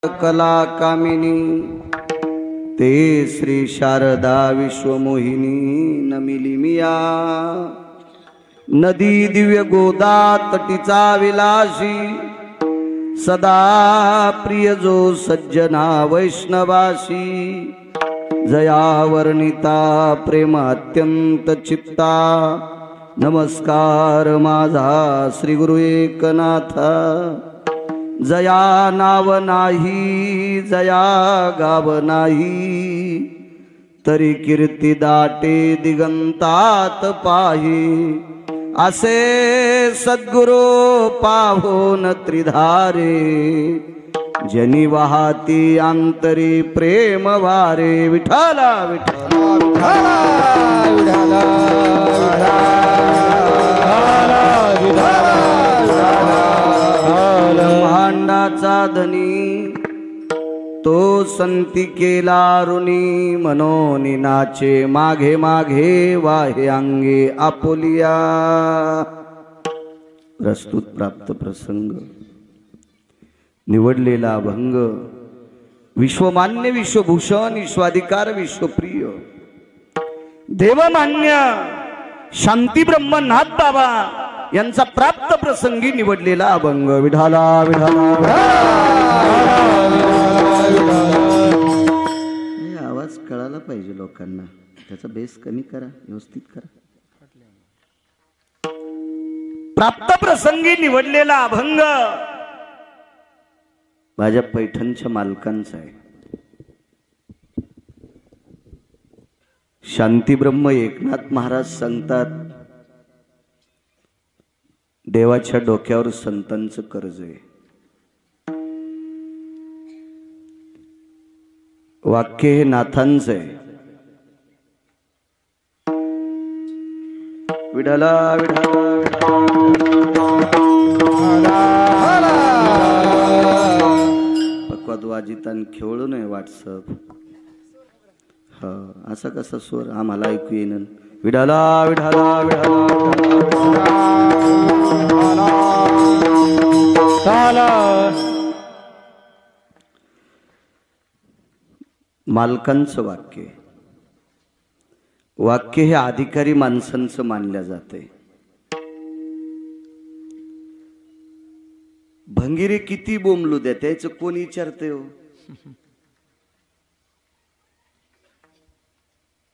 कला कामिनी ते श्री शारदा विश्वमोहिनी नमिली मिया नदी दिव्य गोदा तटीचा विलासी सदा प्रिय जो सज्जना वैष्णवासी जया वर्णिता प्रेम अत्यंत चित्ता नमस्कार माझा श्री गुरु एकनाथा जया नाव नाही जया गाव नाही तरी कीर्ती दाटे दिगंतात पाही असे सद्गुरु पाहोन त्रिधारे जनी वाहती अंतरी प्रेम वारे विठाला विठाला विठाला भांडाचा धनी तो संती केला ऋणी मनोनी नाचे माघे माघे वाहे अंगे आपुलिया प्रस्तुत प्राप्त प्रसंग निवडलेला भंग विश्वमान्य विश्वभूषण विश्वाधिकार विश्वप्रिय देवमान्य शांती ब्रह्मनाथ बाबा यांचा प्राप्त प्रसंगी निवडलेला अभंग विढाला विढाला आवाज कळाला पाहिजे लोकांना त्याचा बेस कमी करा व्यवस्थित करा प्राप्त प्रसंगी निवडलेला अभंग माझ्या पैठणच्या मालकांचा आहे शांती ब्रह्म एकनाथ महाराज सांगतात देवाच्या डोक्यावर संतांचं कर्ज आहे वाक्य हे नाथांचं आहे विठाला पक्वाद वाजितान खेळू नये व्हॉट्सअप हा असा कसा स्वर आम्हाला ऐकू येईन विठाला विठाला मालकांचं वाक्य वाक्य हे अधिकारी माणसांचं मानल्या जाते भंगिरे किती बोंबलू द्या त्याचं कोण विचारते हो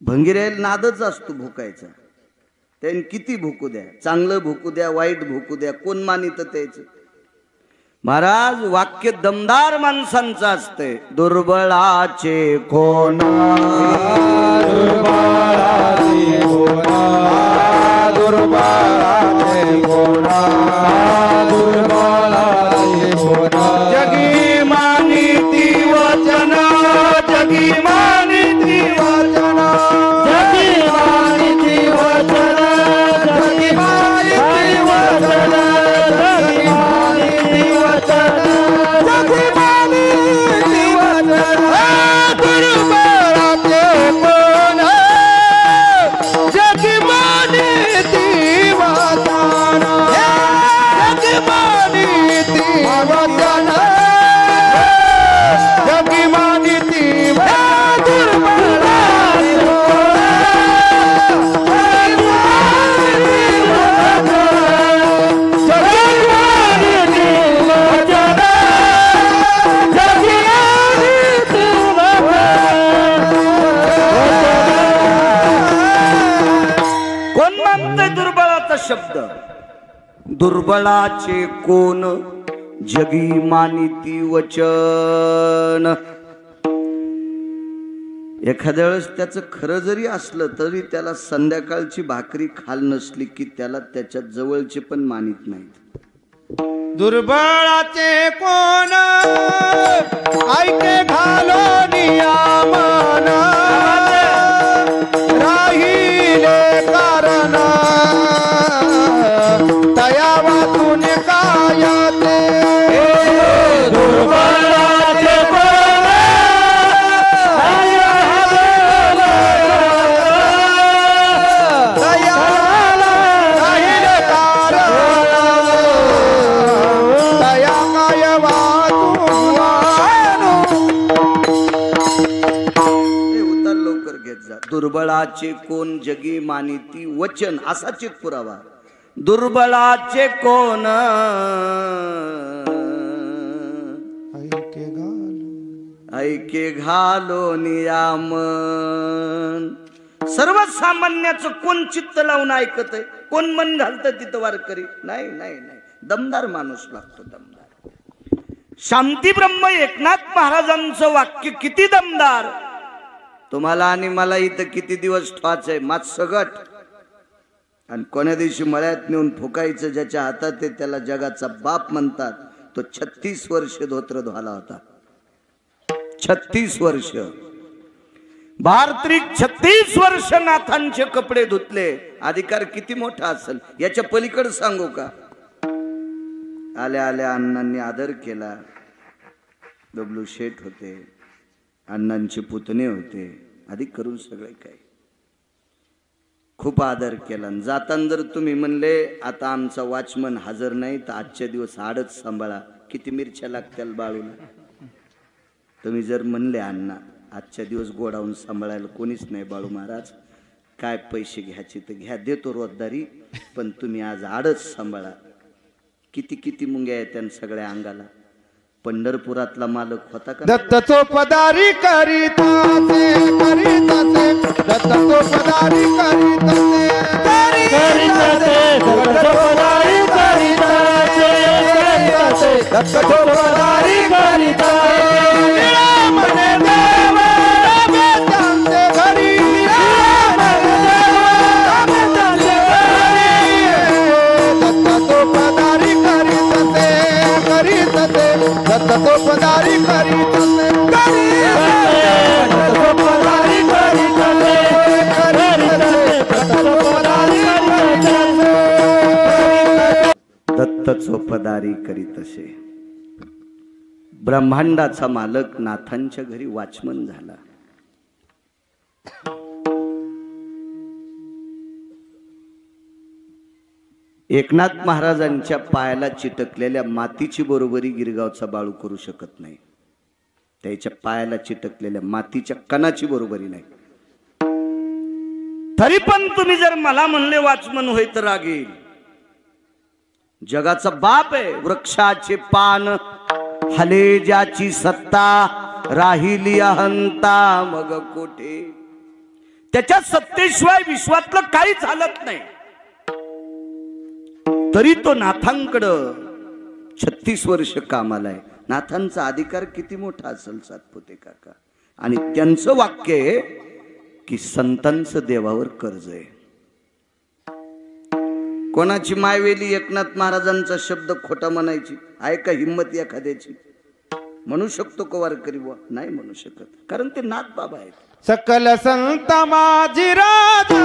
भंगिरे नादच असतो भुकायचा त्याने किती भुकू द्या चांगलं भुकू द्या वाईट भुकू द्या कोण मानित त्याचं महाराज वाक्य दमदार माणसांचं असते दुर्बळाचे कोण दुर्बळाचे कोण दुर्बळाचे कोण दुर्बळाचे कोण जगी मानिती वचन जगी मानिती वचन जगी मानिती वचन जगी मानिती वचन शब्द दुर्बळाचे कोण जगी मानिती वचन एखाद्या वेळेस त्याचं खरं जरी असलं तरी त्याला संध्याकाळची भाकरी खाल नसली की त्याला त्याच्या जवळचे पण मानित नाहीत दुर्बळाचे कोण ऐके घालो नियामन राहिले कारण तया वाचून काय ते दुर्बळाचे कोण तया राहिले कारण तया काय वाचून दुर्बळाचे कोण जगी मानिती वचन, असाच एक पुरावा. दुर्बळाचे कोण ऐके घालो नियामन. सर्वसामान्याचं कोण चित्त लावून ऐकत आहे, कोण मन घालतं तिथं वारकरी? नाही नाही नाही, दमदार माणूस लागतो, दमदार. शांती ब्रह्म एकनाथ महाराजांचं वाक्य किती दमदार. तुम्हाला आणि मला इथं किती दिवस ठवाच आहे, मात सगट. आणि कोण्या दिवशी मळ्यात नेऊन फुकायचं, ज्याच्या हातात आहे त्याला जगाचा बाप म्हणतात. तो 36 वर्ष धोत्र धुवाला होता, 36 वर्ष. भारत्रिक 36 वर्ष नाथांचे कपडे धुतले. अधिकार किती मोठा असेल, याच्या पलीकडे सांगू का? आल्या आल्या अण्णांनी आदर केला. डब्ल्यू शेठ होते, अण्णांचे पुतणे होते, अधिक करून सगळे काही खूप आदर केला. जाताना जर तुम्ही म्हणले आता आमचा वॉचमन हजर नाही तर आजच्या दिवस आडच सांभाळा, किती मिरच्या लागतील बाळूला. तुम्ही जर म्हणले अण्णा आजच्या दिवस गोडाऊन सांभाळायला कोणीच नाही बाळू महाराज, काय पैसे घ्यायचे तर घ्या, देतो रोजदारी, पण तुम्ही आज आडच सांभाळा. किती किती मुंग्या आहेत त्यांना सगळ्या अंगाला. पंढरपुरातला मालक होता का? दत्त चोपदारी करीतासे करीतासे, दत्त चोपदारी करीतासे करीतासे, दत्त चोपदारी करीतासे करीतासे, दत्त चोपदारी करीतासे. मने देव त्यांचे घरी, मने देव त्यांचे घरी. दत्त चोपदारी करीतासे करीतासे, दत्त चोपदारी करीतासे दत्त चोपदारी करीतासे करीतासे, दत्त चोपदारी करीतासे. दत्त चोपदारी करीत असे. ब्रह्मांडाचा मालक नाथांच्या घरी वॉचमन झाला. एकनाथ महाराजांच्या पायाला चिटकलेल्या मातीची बरोबरी गिरगावचा बाळू करू शकत नाही. त्याच्या पायाला चिटकलेल्या मातीच्या कणाची बरोबरी नाही. तरी पण तुम्ही जर मला म्हणले वॉचमन होय तर राग येईल. जगाचा बाप आहे. वृक्षाचे पान हले ज्याची सत्ता, राहिली अहंता मग कोठे. त्याच्या सत्तेशिवाय विश्वातलं काहीच हालत नाही. तरी तो नाथांकडं 36 वर्ष कामाला आहे. नाथांचा अधिकार किती मोठा असेल सातपुते काका. आणि त्यांचं वाक्य आहे की संतांचं देवावर कर्ज आहे. कोणाची मायवेली एकनाथ महाराजांचा शब्द खोटा म्हणायची आहे का हिम्मत एखाद्याची? म्हणू शकतो का वारकरी? नाही म्हणू शकत, कारण ते नाथ बाबा आहेत. सकल संत माझी राजा,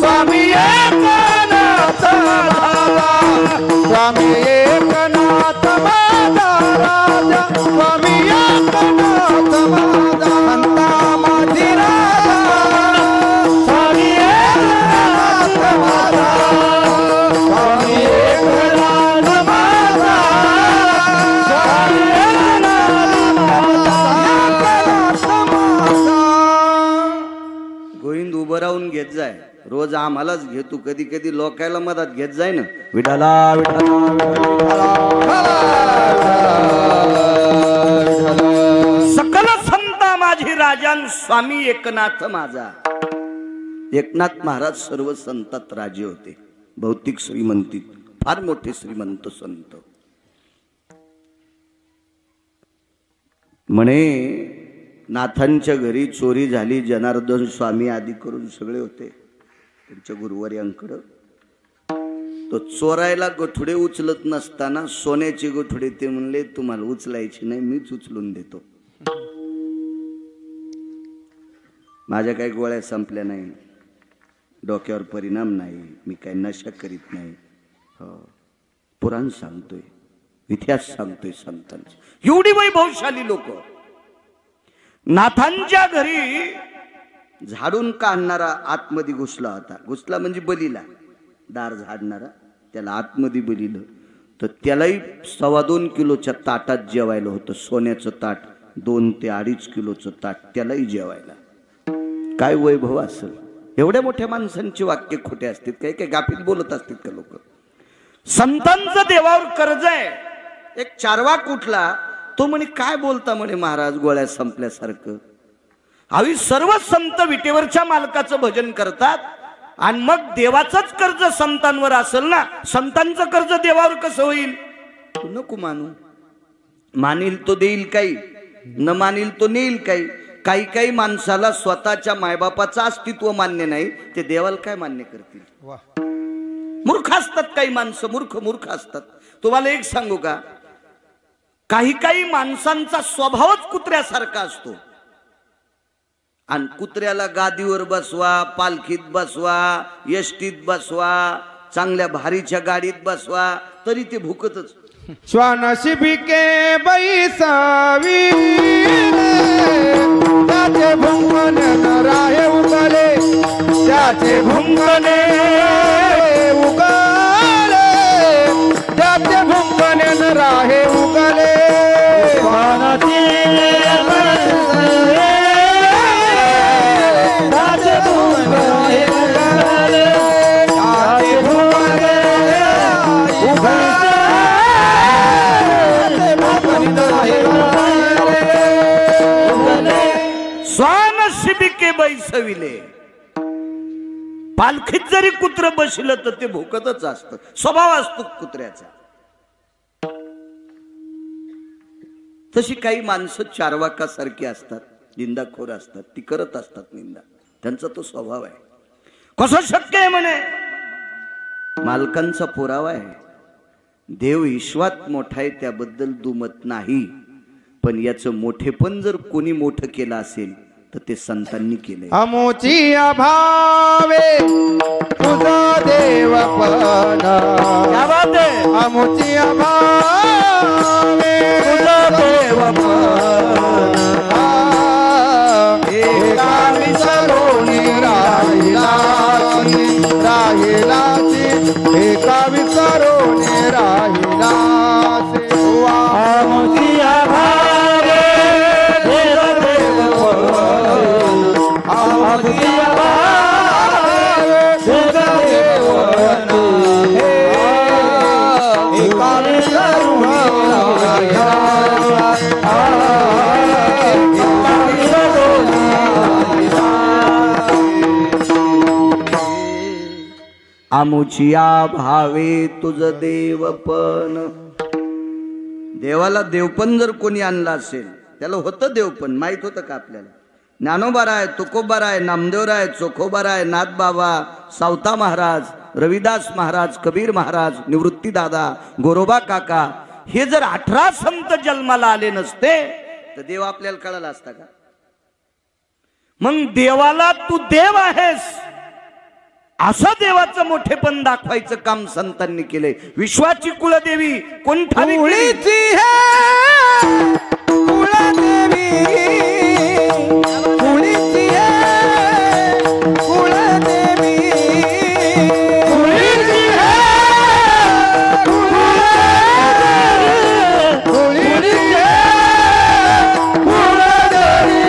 स्वामी एकनाथ माझा, स्वामी एकनाथ माझा राजा, स्वामी एकनाथ माझा. संता माझी राजा, स्वामी एकनाथ माझा, स्वामी एकनाथ माझा, स्वामी गोविंद उभं राहून घेत जाय. रोज आम्हालाच घेतो, कधी कधी लोकायला मदत घेत जाय ना. विठाला सकल संता माझी राजान, स्वामी एकनाथ माझा. एकनाथ महाराज सर्व संतात राजे होते. भौतिक श्रीमंतीत फार मोठे श्रीमंत संत. म्हणे नाथांच्या घरी चोरी झाली. जनार्दन स्वामी आदी करून सगळे होते त्यांच्या गुरुवर्यांकडं. तो चोरायला गठुडे उचलत नसताना सोन्याचे गठुडे ते म्हणले तुम्हाला उचलायचे नाही, मीच उचलून देतो. माझ्या काही गोळ्या संपल्या नाही, डोक्यावर परिणाम नाही, मी काही नशा करीत नाही. पुराण सांगतोय, इतिहास सांगतोय संतांचा. एवढी वैभवशाली लोक. नाथांच्या घरी झाडून काढणारा आतमध्ये घुसला होता. घुसला म्हणजे बलीला, दार झाडणारा त्याला आतमध्ये बलिलं. तर त्यालाही 2.25 किलोच्या ताटात जेवायला होतं. सोन्याचं ताट, 2 ते 2.5 किलोचं ताट त्यालाही जेवायला. काय वैभव असेल. एवढ्या मोठ्या माणसांची वाक्य खोटे असतात, काही काही गाफील बोलत असतात का लोक. संतांचं देवावर कर्ज आहे. एक चारवाक उठला, तो म्हणे काय बोलता म्हणे महाराज, गोळ्या संपल्यासारखं. आम्ही सर्व संत विटेवरच्या मालकाचं भजन करतात आणि मग देवाचंच कर्ज संतांवर असेल ना, संतांचं कर्ज देवावर कसं होईल. तू नको मानू. मानील तो देईल काही, न मानील तो नेईल काही. काही काही माणसाला स्वतःच्या मायबापाचं अस्तित्व मान्य नाही, ते देवाला काय मान्य करतील. मूर्ख असतात काही माणसं, मूर्ख असतात. तुम्हाला एक सांगू का, काही काही माणसांचा स्वभावच कुत्र्यासारखा असतो. आणि कुत्र्याला गादीवर बसवा, पालखीत बसवा, एसटीत बसवा, चांगल्या भारीच्या गाडीत बसवा, तरी ते भुकतच. श्वानशिबिके बैसावी त्याचे भुंगणे नराहे उगले, त्याचे भुंगणे उगले, त्याचे भुंगणे नराहे उगले. स्वानशिबिके बैसविले. पालखीत जरी कुत्र बसलं तर ते भुकतच असतं, स्वभाव असतो कुत्र्याचा. तशी काही माणसं चारवाकासारखी असतात, निंदाखोर असतात, ती करत असतात निंदा, त्यांचा तो स्वभाव आहे. कसं शक्य आहे म्हणे, मालकांचा पुरावा आहे. देव ईश्वात मोठा आहे त्याबद्दल दुमत नाही, पण याचं मोठेपण जर कोणी मोठं केलं असेल तर ते संतांनी केलंय. अमोची अभावे तुझा देवपण, अमोची अभावे तुझा देवपण, एका विसरोनी राहिलाची, एका विसरोनी राहिलाची. अमोची अभावे आमुचिया भावे तुझ देवपण. देवाला देवपण जर कोणी आणला असेल, त्याला होतं देवपण, माहित होतं का आपल्याला. ज्ञानोबाराय, तुकोबाराय, नामदेवराय, चोखोबाराय, नाथबाबा, सावता महाराज, रविदास महाराज, कबीर महाराज, निवृत्ती दादा, गोरोबा काका, हे जर 18 संत जन्माला आले नसते तर देव आपल्याला कळाला असता का. मग देवाला तू देव आहेस असं देवाचं मोठेपण दाखवायचं काम संतांनी केलंय. विश्वाची कुलदेवी कोण ठावी केली? कुलदेवी कुळीची कुलदेवी, कुळीची कुळीची कुलदेवी,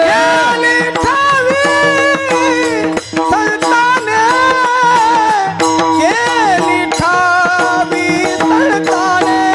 गेली ठावी संताने, गेली ठावी संताने,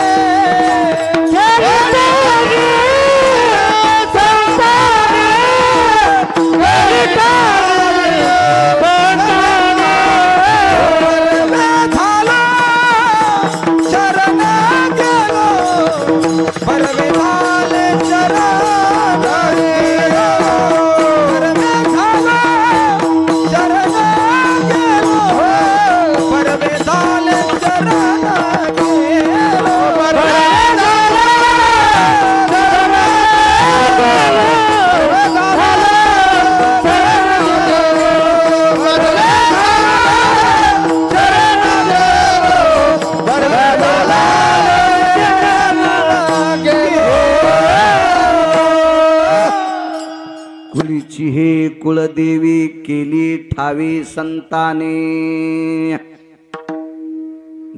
कुलीची हे कुलदेवी केली ठावी संताने.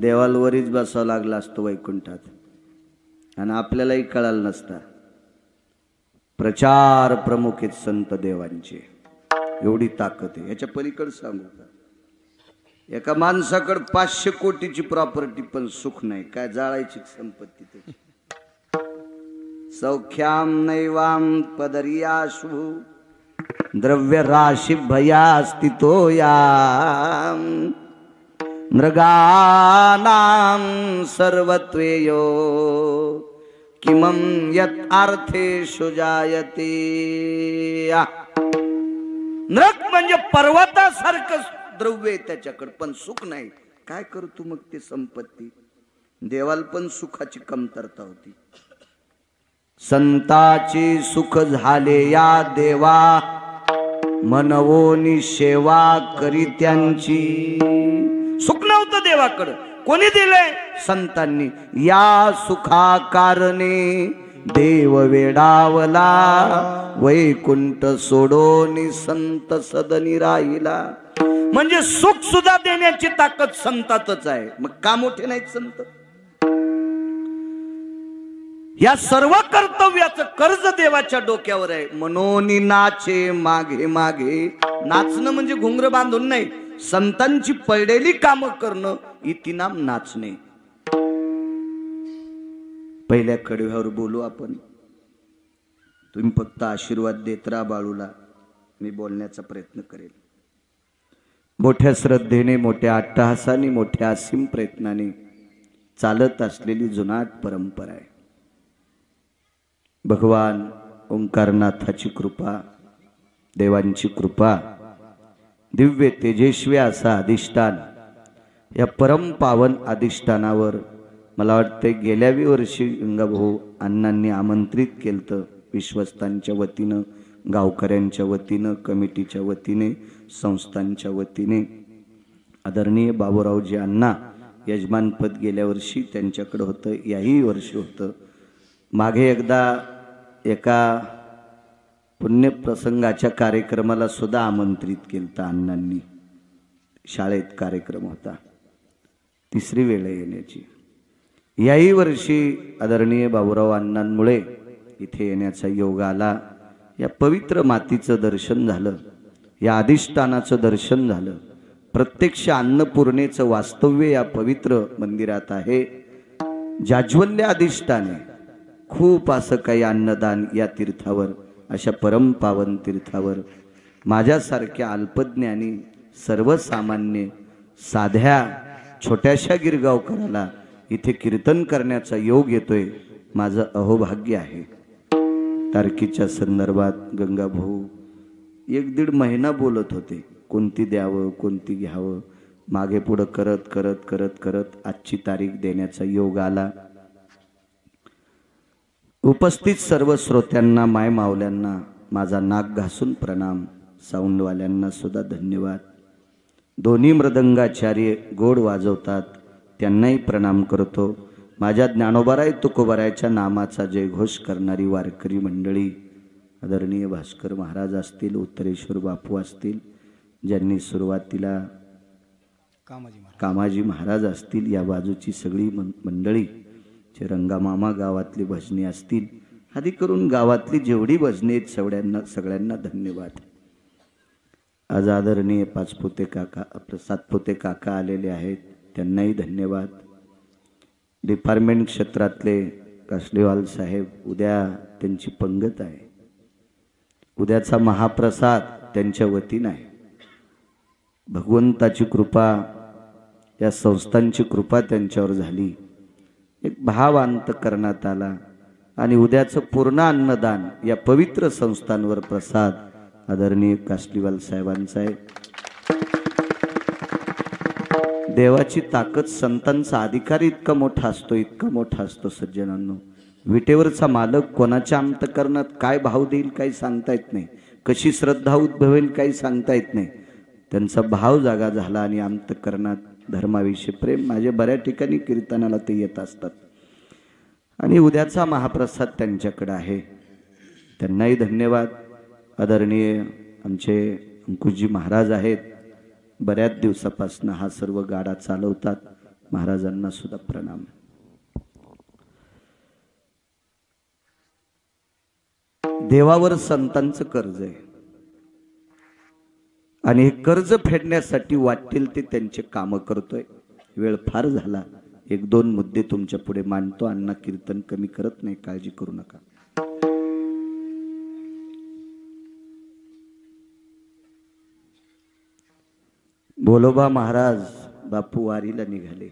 देवाला वरीच बसावं लागला असतो वैकुंठात, आणि आपल्यालाही कळालं नसता. प्रचार प्रमुख आहेत संत देवांचे. एवढी ताकद आहे. याच्या पलीकडे सांगू का? एका माणसाकडे 500 कोटीची प्रॉपर्टी पण सुख नाही. काय जाळायची संपत्ती त्याची. सौख्याम नैवाम पदरियाशु द्रव्य राशी भया स्थितो या मृगानाम सर्वत्वेयो किमं यत अर्थेषु जायते. नरक म्हणजे पर्वतासारखं द्रव्य आहे त्याच्याकडे पण सुख नाही. काय करतो मग ते संपत्ती? देवाला पण सुखाची कमतरता होती. संताची सुख झाले या देवा मनवोनी सेवा करी त्यांची. सुख नव्हतं देवाकडं. कोणी दिलंय? संतांनी. या सुखा कारणे देव वेडावला वैकुंठ सोडोनी संत सदनी राहिला. म्हणजे सुख सुद्धा देण्याची ताकद संतातच आहे. मग का मोठे नाहीत संत? या सर्व कर्तव्याचं कर्ज देवाच्या डोक्यावर आहे. मनोनी नाचे मागे मागे. नाचणं म्हणजे घुंगर बांधून नाही. संतांची पडलेली कामं करणं इति नाम नाचणे. पहिल्या कडव्यावर बोलू आपण. तुम्ही फक्त आशीर्वाद देत राहा बाळूला. मी बोलण्याचा प्रयत्न करेल. मोठ्या श्रद्धेने, मोठ्या अट्टहासाने, मोठ्या असीम प्रयत्नाने चालत असलेली जुनाट परंपरा आहे. भगवान ओंकारनाथाची कृपा, देवांची कृपा, दिव्य तेजस्वी असा अधिष्ठान. या परम पावन अधिष्ठानावर मला वाटते गेल्यावी वर्षी गंगाभाऊ अण्णांनी आमंत्रित केलं. विश्वस्तांच्या वतीनं, गावकऱ्यांच्या वतीनं, कमिटीच्या वतीने, संस्थांच्या वतीने. आदरणीय बाबूरावजी अण्णा यजमानपद गेल्या वर्षी त्यांच्याकडे होतं. याही वर्षी होतं. मागे एकदा एका पुण्यप्रसंगाच्या कार्यक्रमाला सुद्धा आमंत्रित केलं अण्णांनी. शाळेत कार्यक्रम होता. तिसरी वेळ येण्याची. याही वर्षी आदरणीय बाबूराव अण्णांमुळे इथे येण्याचा योग आला. या पवित्र मातीचं दर्शन झालं. या अधिष्ठानाचं दर्शन झालं. प्रत्यक्ष अन्नपूर्णेचं वास्तव्य या पवित्र मंदिरात आहे. जाज्वल्य अधिष्ठाने. खूप असं काही अन्नदान या तीर्थावर, अशा परम पावन तीर्थावर माझ्यासारख्या अल्पज्ञानी, सर्वसामान्य, साध्या छोट्याशा गिरगावकराला इथे कीर्तन करण्याचा योग येतोय. माझं अहोभाग्य आहे. तारखेच्या संदर्भात गंगाभाऊ 1-1.5 महिना बोलत होते. कोणती द्यावं, कोणती घ्यावं. मागे पुढं करत करत करत करत आजची तारीख देण्याचा योग आला. उपस्थित सर्व श्रोत्यांना, माय मावल्यांना माझा नाक घासून प्रणाम. साऊंडवाल्यांना सुद्धा धन्यवाद. दोन्ही मृदंगाचार्य गोड वाजवतात, त्यांनाही प्रणाम करतो. माझ्या ज्ञानोबाराय तुकोबारायच्या नामाचा जयघोष करणारी वारकरी मंडळी, आदरणीय भास्कर महाराज असतील, उत्तरेश्वर बापू असतील, ज्यांनी सुरुवातीला कामाजी महाराज असतील, या बाजूची सगळी मंडळी, रंगामामा गावातली भजनी असतील, आदी करून गावातली जेवढी भजनी आहेत सगळ्यांना धन्यवाद. आज आदरणीय पाचपुते काका, सातपुते काका आलेले आहेत, त्यांनाही धन्यवाद. डिपार्टमेंट क्षेत्रातले कासलेवाल साहेब, उद्या त्यांची पंगत आहे. उद्याचा महाप्रसाद त्यांच्या वतीनं आहे. भगवंताची कृपा, या संस्थांची कृपा त्यांच्यावर झाली. एक भाव अंत करण्यात आला आणि उद्याचं पूर्ण अन्नदान या पवित्र संस्थांवर प्रसाद आदरणीय कासलीवाल साहेबांचा आहे. देवाची ताकद, संतांचा अधिकार इतका मोठा असतो, इतका मोठा असतो सज्जनांनो. विटेवरचा मालक कोणाच्या अंतकरणात काय भाव देईल काही सांगता येत नाही. कशी श्रद्धा उद्भवेल काही सांगता येत नाही. त्यांचा भाव जागा झाला आणि अंतकरणात धर्माविषयी प्रेम. माझ्या बऱ्याच ठिकाणी कीर्तनाला ते येत असतात आणि उद्याचा महाप्रसाद त्यांच्याकडे आहे. त्यांनाही धन्यवाद. आदरणीय आमचे अंकुशजी महाराज आहेत, बऱ्याच दिवसापासून हा सर्व गाडा चालवतात. महाराजांना सुद्धा प्रणाम. देवावर संतांचं कर्ज आहे. आणि हे कर्ज फेडण्यासाठी वाटेल ते त्यांचे काम करतोय. वेळ फार झाला. एक दोन मुद्दे तुमच्या पुढे मांडतो. अण्णा कीर्तन कमी करत नाही, काळजी करू नका. भोलोबा महाराज बापू वारीला निघाले.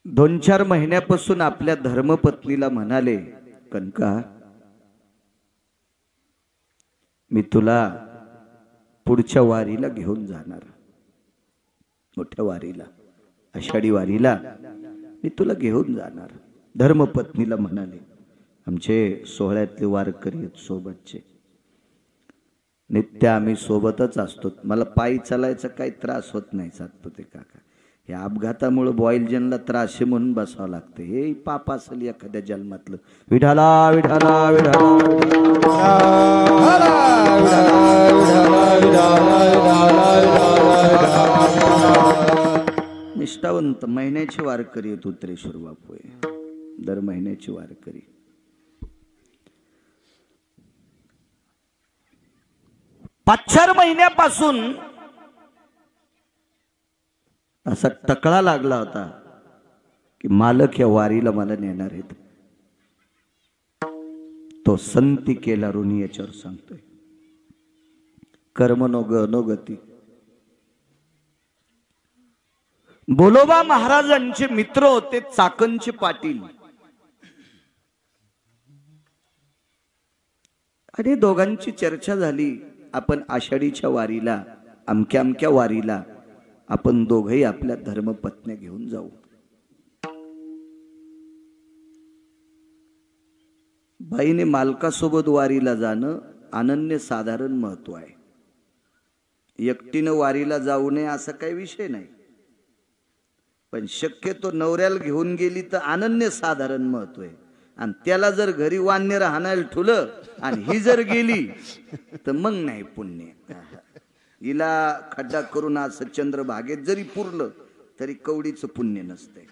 दोन चार महिन्यापासून आपल्या धर्मपत्नीला म्हणाले, कनका मी तुला पुढच्या वारीला घेऊन जाणार, मोठ्या वारीला, आषाढी वारीला मी तुला घेऊन जाणार. धर्मपत्नीला म्हणाले. आमचे सोहळ्यातले वारकरी आहेत सोबतचे, नित्य आम्ही सोबतच असतो. मला पायी चालायचा काही त्रास होत नाही, सातपुते ते काका. या अपघातामुळे बॉयलजनला त्रास आहे म्हणून बसावं लागतं. हे पाप असेल एखाद्या जन्मातलं. विठाला विठाला निष्ठावंत महिन्याची वारकरी आहेत उतरेश्वर बापू, दर महिन्याची वारकरी. पाच चार महिन्यापासून असा टकळा लागला होता की मालक या वारीला मला नेणार आहेत. तो संती केला ऋणी याच्यावर सांगतोय. कर्म नो ग नो गती. भोलोबा महाराजांचे मित्र होते चाकणचे पाटील. आणि दोघांची चर्चा झाली, आपण आषाढीच्या वारीला, अमक्या अमक्या वारीला आपण दोघही आपल्या धर्मपत्न्या घेऊन जाऊ. बाईने मालकासोबत वारीला जाणं अनन्य साधारण महत्व आहे. एकटीनं वारीला जाऊ नये असा काही विषय नाही, पण शक्यतो नवऱ्याला घेऊन गेली तर अनन्य साधारण महत्व आहे. आणि त्याला जर घरी वान्य राहण्याला ठुलं आणि ही जर गेली तर मग नाही पुण्य. हिला खड्डा करून असं चंद्रभागेत जरी पुरलं तरी कवडीचं पुण्य नसतंय.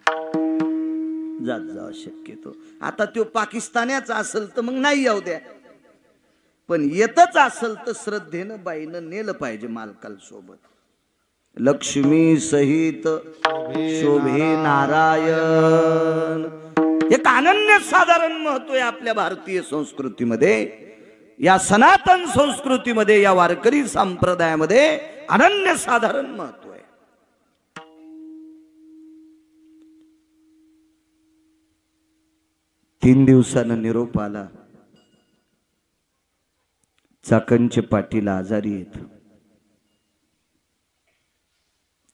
जात जावं शक्यतो. आता तो पाकिस्तानाचा असेल तर मग नाही येऊ द्या, पण येतच असेल तर श्रद्धेनं बाईनं नेलं पाहिजे मालकाल सोबत. लक्ष्मी सहित शोभे नारायण. एक अनन्य साधारण महत्व आहे आपल्या भारतीय संस्कृतीमध्ये, या सनातन संस्कृतीमध्ये, या वारकरी संप्रदायामध्ये अनन्य साधारण महत्व आहे. तीन दिवसानं निरोप आला, चाकणचे पाटील आजारी आहेत.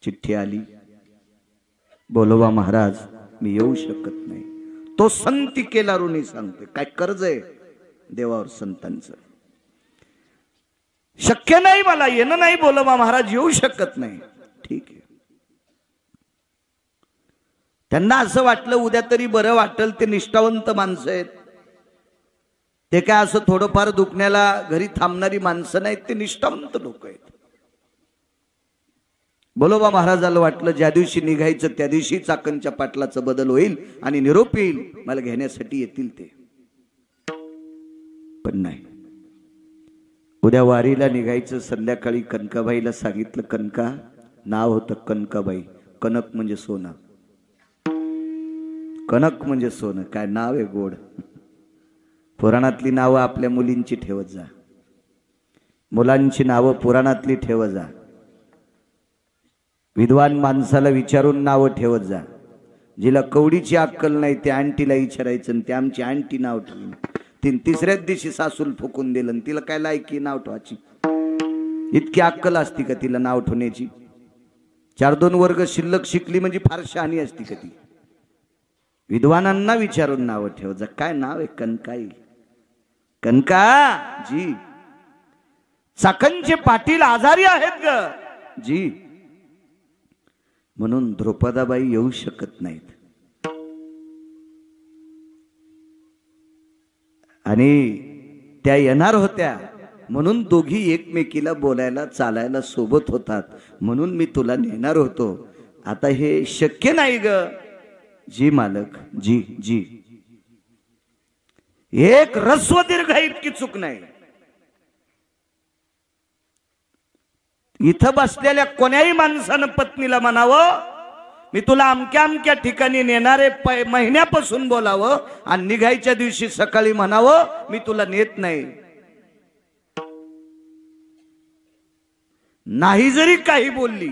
चिठ्ठी आली, भोलोबा महाराज मी येऊ शकत नाही. तो संती केला ऋणी सांगतोय. काय कर्ज आहे देवावर संतांचं. शक्य नाही, मला येणं नाही, भोलोबा महाराज येऊ शकत नाही. ठीक आहे. त्यांना असं वाटलं उद्या तरी बरं वाटेल. ते निष्ठावंत माणसं आहेत, ते काय असं थोडंफार दुखण्याला घरी थांबणारी माणसं नाहीत, ते निष्ठावंत लोक आहेत. भोलोबा महाराजाला वाटलं ज्या दिवशी निघायचं त्या दिवशी चाकणच्या पाटलाचा बदल होईल आणि निरोप येईल, मला घेण्यासाठी येतील ते. पण नाही. उद्या वारीला निघायचं. संध्याकाळी कनकाबाईला सांगितलं. कनका, नाव होतं कनकाबाई. कनक म्हणजे सोनं, कनक म्हणजे सोनं. काय नाव आहे गोड. पुराणातली नावं आपल्या मुलींची ठेवत जा, मुलांची नावं पुराणातली ठेवत जा. विद्वान माणसाला विचारून नावं ठेवत जा. जिला कवडीची अक्कल नाही त्या आंटीला विचारायचं आणि त्या आमची आंटी नाव ठेवून तिसऱ्याच दिवशी सासूल फुकून दिलं आणि तिला काय लायकी नाव ठेवायची. इतकी अक्कल असती का तिला नाव ठेवण्याची. 4-2 वर्ग शिल्लक शिकली म्हणजे फार शहाणी असती का ती. विद्वानांना विचारून नाव ठेव जा. काय नाव आहे? कनकाई. कनका जी. चाकणचे पाटील आजारी आहेत ग जी, म्हणून द्रौपदाबाई येऊ शकत नाहीत. आणि त्या येणार होत्या म्हणून दोघी एकमेकीला बोलायला चालायला सोबत होतात, म्हणून मी तुला नेणार होतो. आता हे शक्य नाही ग. जी मालक, जी जी. एक रस्व दीर्घ इतकी चूक नाही. इथं बसलेल्या कोण्याही माणसानं पत्नीला म्हणावं, मी तुला अमक्या अमक्या ठिकाणी नेणारे महिन्यापासून बोलावं आणि निघायच्या दिवशी सकाळी म्हणावं मी तुला नेत नाही. नाही जरी काही बोलली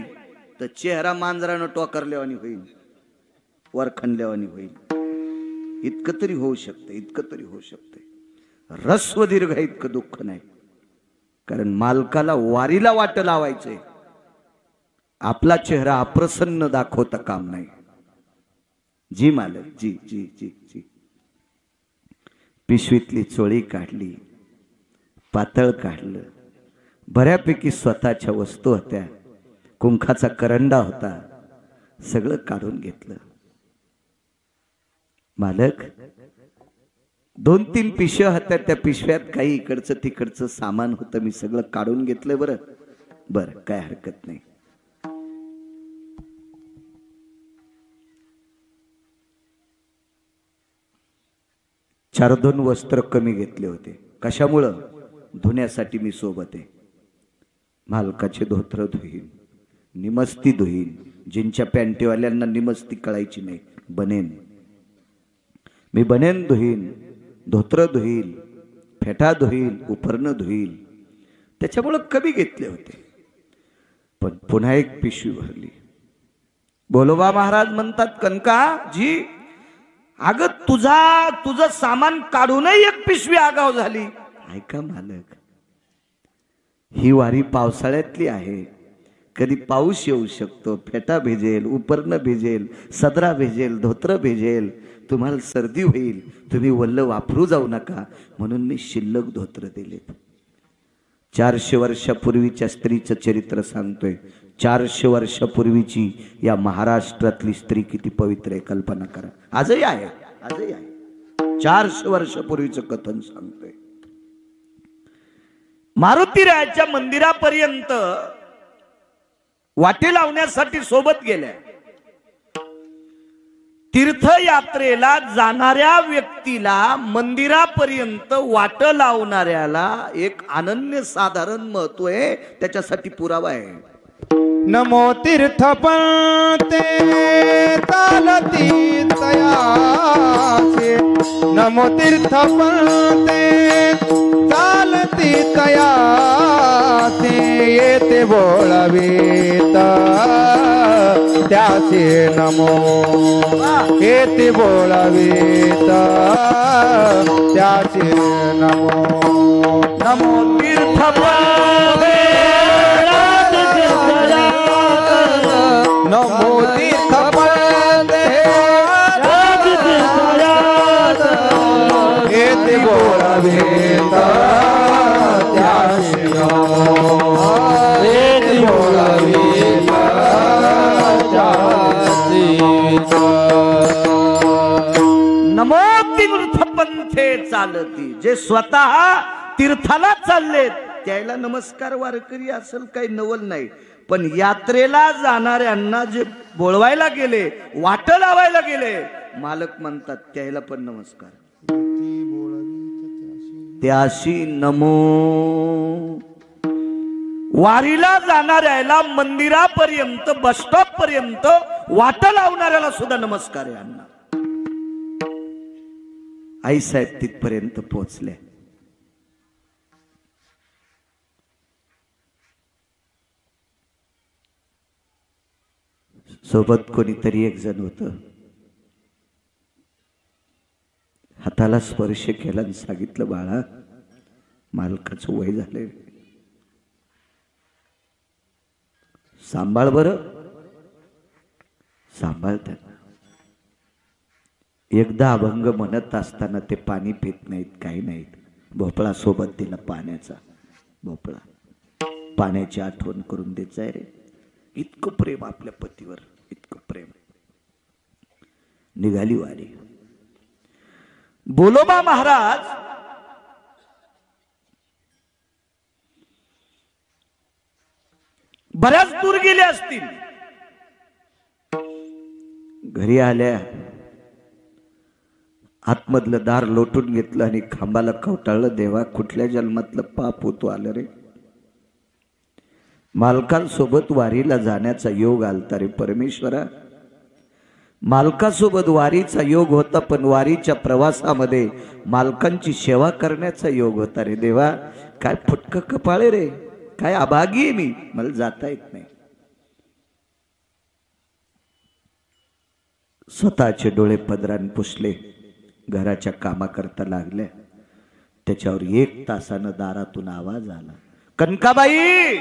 तर चेहरा मांजरानं टोकारल्यावानी होईल, वरखंडल्यावानी होईल. इतकं तरी होऊ शकतं, इतकं तरी होऊ शकतं. रस्व दीर्घ इतकं दुःख नाही, कारण मालकाला वारीला वाट लावायचंय. आपला चेहरा अप्रसन्न दाखवता काम नाही. जी मालक, जी जी जी जी. पिशवीतली चोळी काढली, पातळ काढलं, बऱ्यापैकी स्वतःच्या वस्तू होत्या, कुंखाचा करंडा होता, सगळं काढून घेतलं. मालक 2-3 पिशव्या होत्या, त्या पिशव्यात काही इकडचं तिकडचं सामान होतं, मी सगळं काढून घेतलंय. बरं बरं, काय हरकत नाही. चार 2 वस्त्र कमी घेतले होते. कशामुळं? धुण्यासाठी मी सोबत आहे. मालकाचे धोत्र धुईन, निमस्ती धुईन. जिंच्या पॅन्टीवाल्यांना निमस्ती कळायची नाही, बनेन मी, बनेन धुईन, धोत्र धुईल, फेटा धुईल, उपरणं धुईल. त्याच्यामुळं कमी घेतले होते. पण पुन्हा एक पिशवी भरली. बोलोबा महाराज म्हणतात, कनका जी, अगं तुझं सामान काढूनही एक पिशवी आगाव झाली. ऐका मालक, ही वारी पावसाळ्यातली आहे. कधी पाऊस येऊ शकतो, फेटा भिजेल, उपरणं भिजेल, सदरा भिजेल, धोत्र भिजेल, तुम्हाला सर्दी होईल, तुम्ही वल्ल वापरू जाऊ नका म्हणून मी शिल्लक धोत्र दिलेत. 400 वर्षापूर्वीच्या स्त्रीचं चरित्र सांगतोय. 400 वर्षापूर्वीची या महाराष्ट्रातली स्त्री किती पवित्र आहे, कल्पना करा. आजही आहे, आजही आहे. 400 वर्षापूर्वीचं कथन सांगतोय. मारुतीरायाच्या मंदिरापर्यंत वाटे लावण्यासाठी सोबत गेल्या. तीर्थयात्रेला जाणाऱ्या व्यक्तीला, मंदिरापर्यंत वाट लावणाऱ्याला एक अनन्यसाधारण महत्व आहे. त्याच्यासाठी पुरावा आहे. नमो तीर्थपंते चालती तयासे, नमो तीर्थपंते चालती तयासे, येते बोलावेत त्याचे नमो, येते बोलावेत त्याचे नमो. नमो तीर्थपंते नमो तीर्थपंते येते बोलावेत त्याचे नमो, येते बोलावेत त्याचे नमो तीर्थपंथे चालती. जे स्वतः तीर्थाला चाललेत त्याला नमस्कार वारकरी असेल काही नवल नाही. पण यात्रेला जाणाऱ्यांना जे बोलवायला गेले, वाट लावायला गेले, मालक म्हणतात त्याला पण नमस्कार. त्याशी नमो. वारीला जाणाऱ्याला, मंदिरापर्यंत, बस स्टॉप पर्यंत वाट लावणाऱ्याला सुद्धा नमस्कार आहे. अण्णा आई साहेब तिथपर्यंत पोहोचले. सोबत कोणीतरी एक जण होत. हाताला स्पर्श केला आणि सांगितलं, बाळा मालकाचं वय झालंय, सांभाळ बरं, सांभाळ त्यांना. एकदा अभंग म्हणत असताना ते पाणी पित नाहीत, काही नाहीत. भोपळा सोबत दिला, पाण्याचा भोपळा. पाण्याची आठवण करून द्यायचंय रे. इतकं प्रेम आपल्या पतीवर, इतकं प्रेम. निघाली वारी. बोलोबा महाराज बऱ्याच दूर गेले असतील. घरी आल्या, आतमधलं दार लोटून घेतलं आणि खांबाला कवटाळलं. देवा, कुठल्या जन्मातलं पाप होतो आलं रे. मालकांसोबत वारीला जाण्याचा योग आलता रे परमेश्वरा. मालकासोबत वारीचा योग होता, पण वारीच्या प्रवासामध्ये मालकांची सेवा करण्याचा योग होता रे देवा. काय फुटकं कपाळे रे, काय अभागी आहे मी, मला जाता येत नाही. स्वतःचे डोळे पदरान पुसले, घराच्या कामाकरता लागल्या. त्याच्यावर 1 तासानं दारातून आवाज आला, कनकाबाई,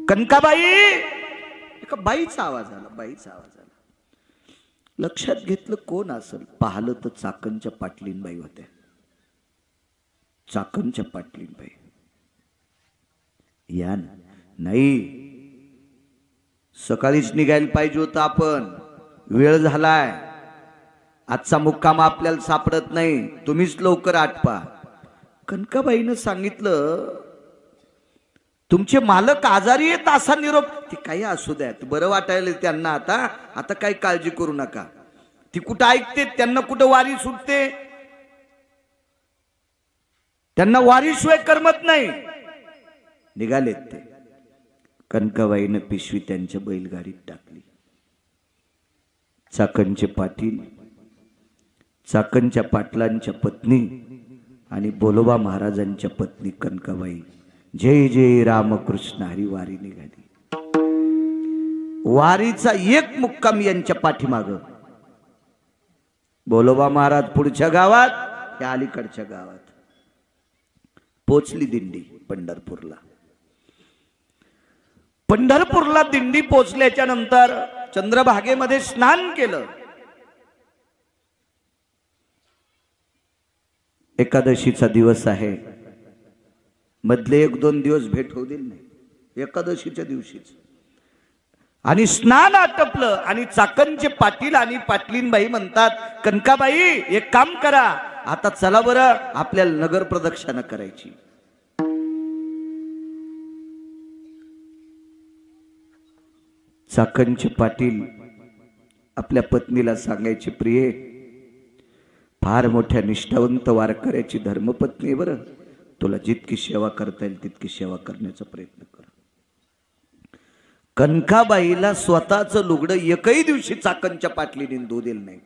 कनकाबाई. एका बाईचा आवाज आला, बाईचा आवाज आला. लक्षात घेतलं कोण असेल. पाहिलं तर चाकणच्या पाटलीनबाई होत्या. चाकणच्या पाटलीनबाई. या ना. नाही, सकाळीच निघायला पाहिजे होतं आपण, वेळ झालाय. आजचा मुक्काम आपल्याला सापडत नाही, तुम्हीच लवकर आटपा. कनकाबाईनं सांगितलं, तुमचे मालक आजारी आहेत असा निरोप. ती काही असू द्यात, बरं वाटायला त्यांना. आता काही काळजी करू नका. ती कुठं ऐकते, त्यांना कुठं वारी सुटते, त्यांना वारीशिवाय करमत नाही. निघालेत ते. कनकाबाईनं पिशवी त्यांच्या बैलगाडीत टाकली. चाकणचे पाटील, चाकणच्या पाटलांच्या पत्नी आणि बोलोबा महाराजांच्या पत्नी कनकाबाई, जय जय रामकृष्ण हरी वारी निघाली. वारीचा एक मुक्काम यांच्या पाठीमाग. बोलोबा महाराज पुढच्या गावात, त्या अलीकडच्या गावात. पोचली दिंडी पंढरपूरला. पंढरपूरला दिंडी पोचल्याच्या नंतर चंद्रभागेमध्ये स्नान केलं. एकादशीचा दिवस आहे, मधले 1-2 दिवस भेट होऊ दिली नाही, एकादशीच्या दिवशीच. आणि स्नान आटपलं आणि चाकणचे पाटील आणि पाटलीनबाई म्हणतात, कनकाबाई एक काम करा, आता चला बरं, आपल्याला नगर प्रदक्षिणा करायची. चाकणचे पाटील आपल्या पत्नीला सांगायचे, प्रिये, फार मोठ्या निष्ठावंत वारकऱ्याची धर्मपत्नी आहे बरं, तुला जितकी सेवा करता येईल तितकी सेवा करण्याचा प्रयत्न कर. कनकाबाईला स्वतःचं लुगडं एकही दिवशी चाकणच्या पाटलीने धुऊ दिलं नाही.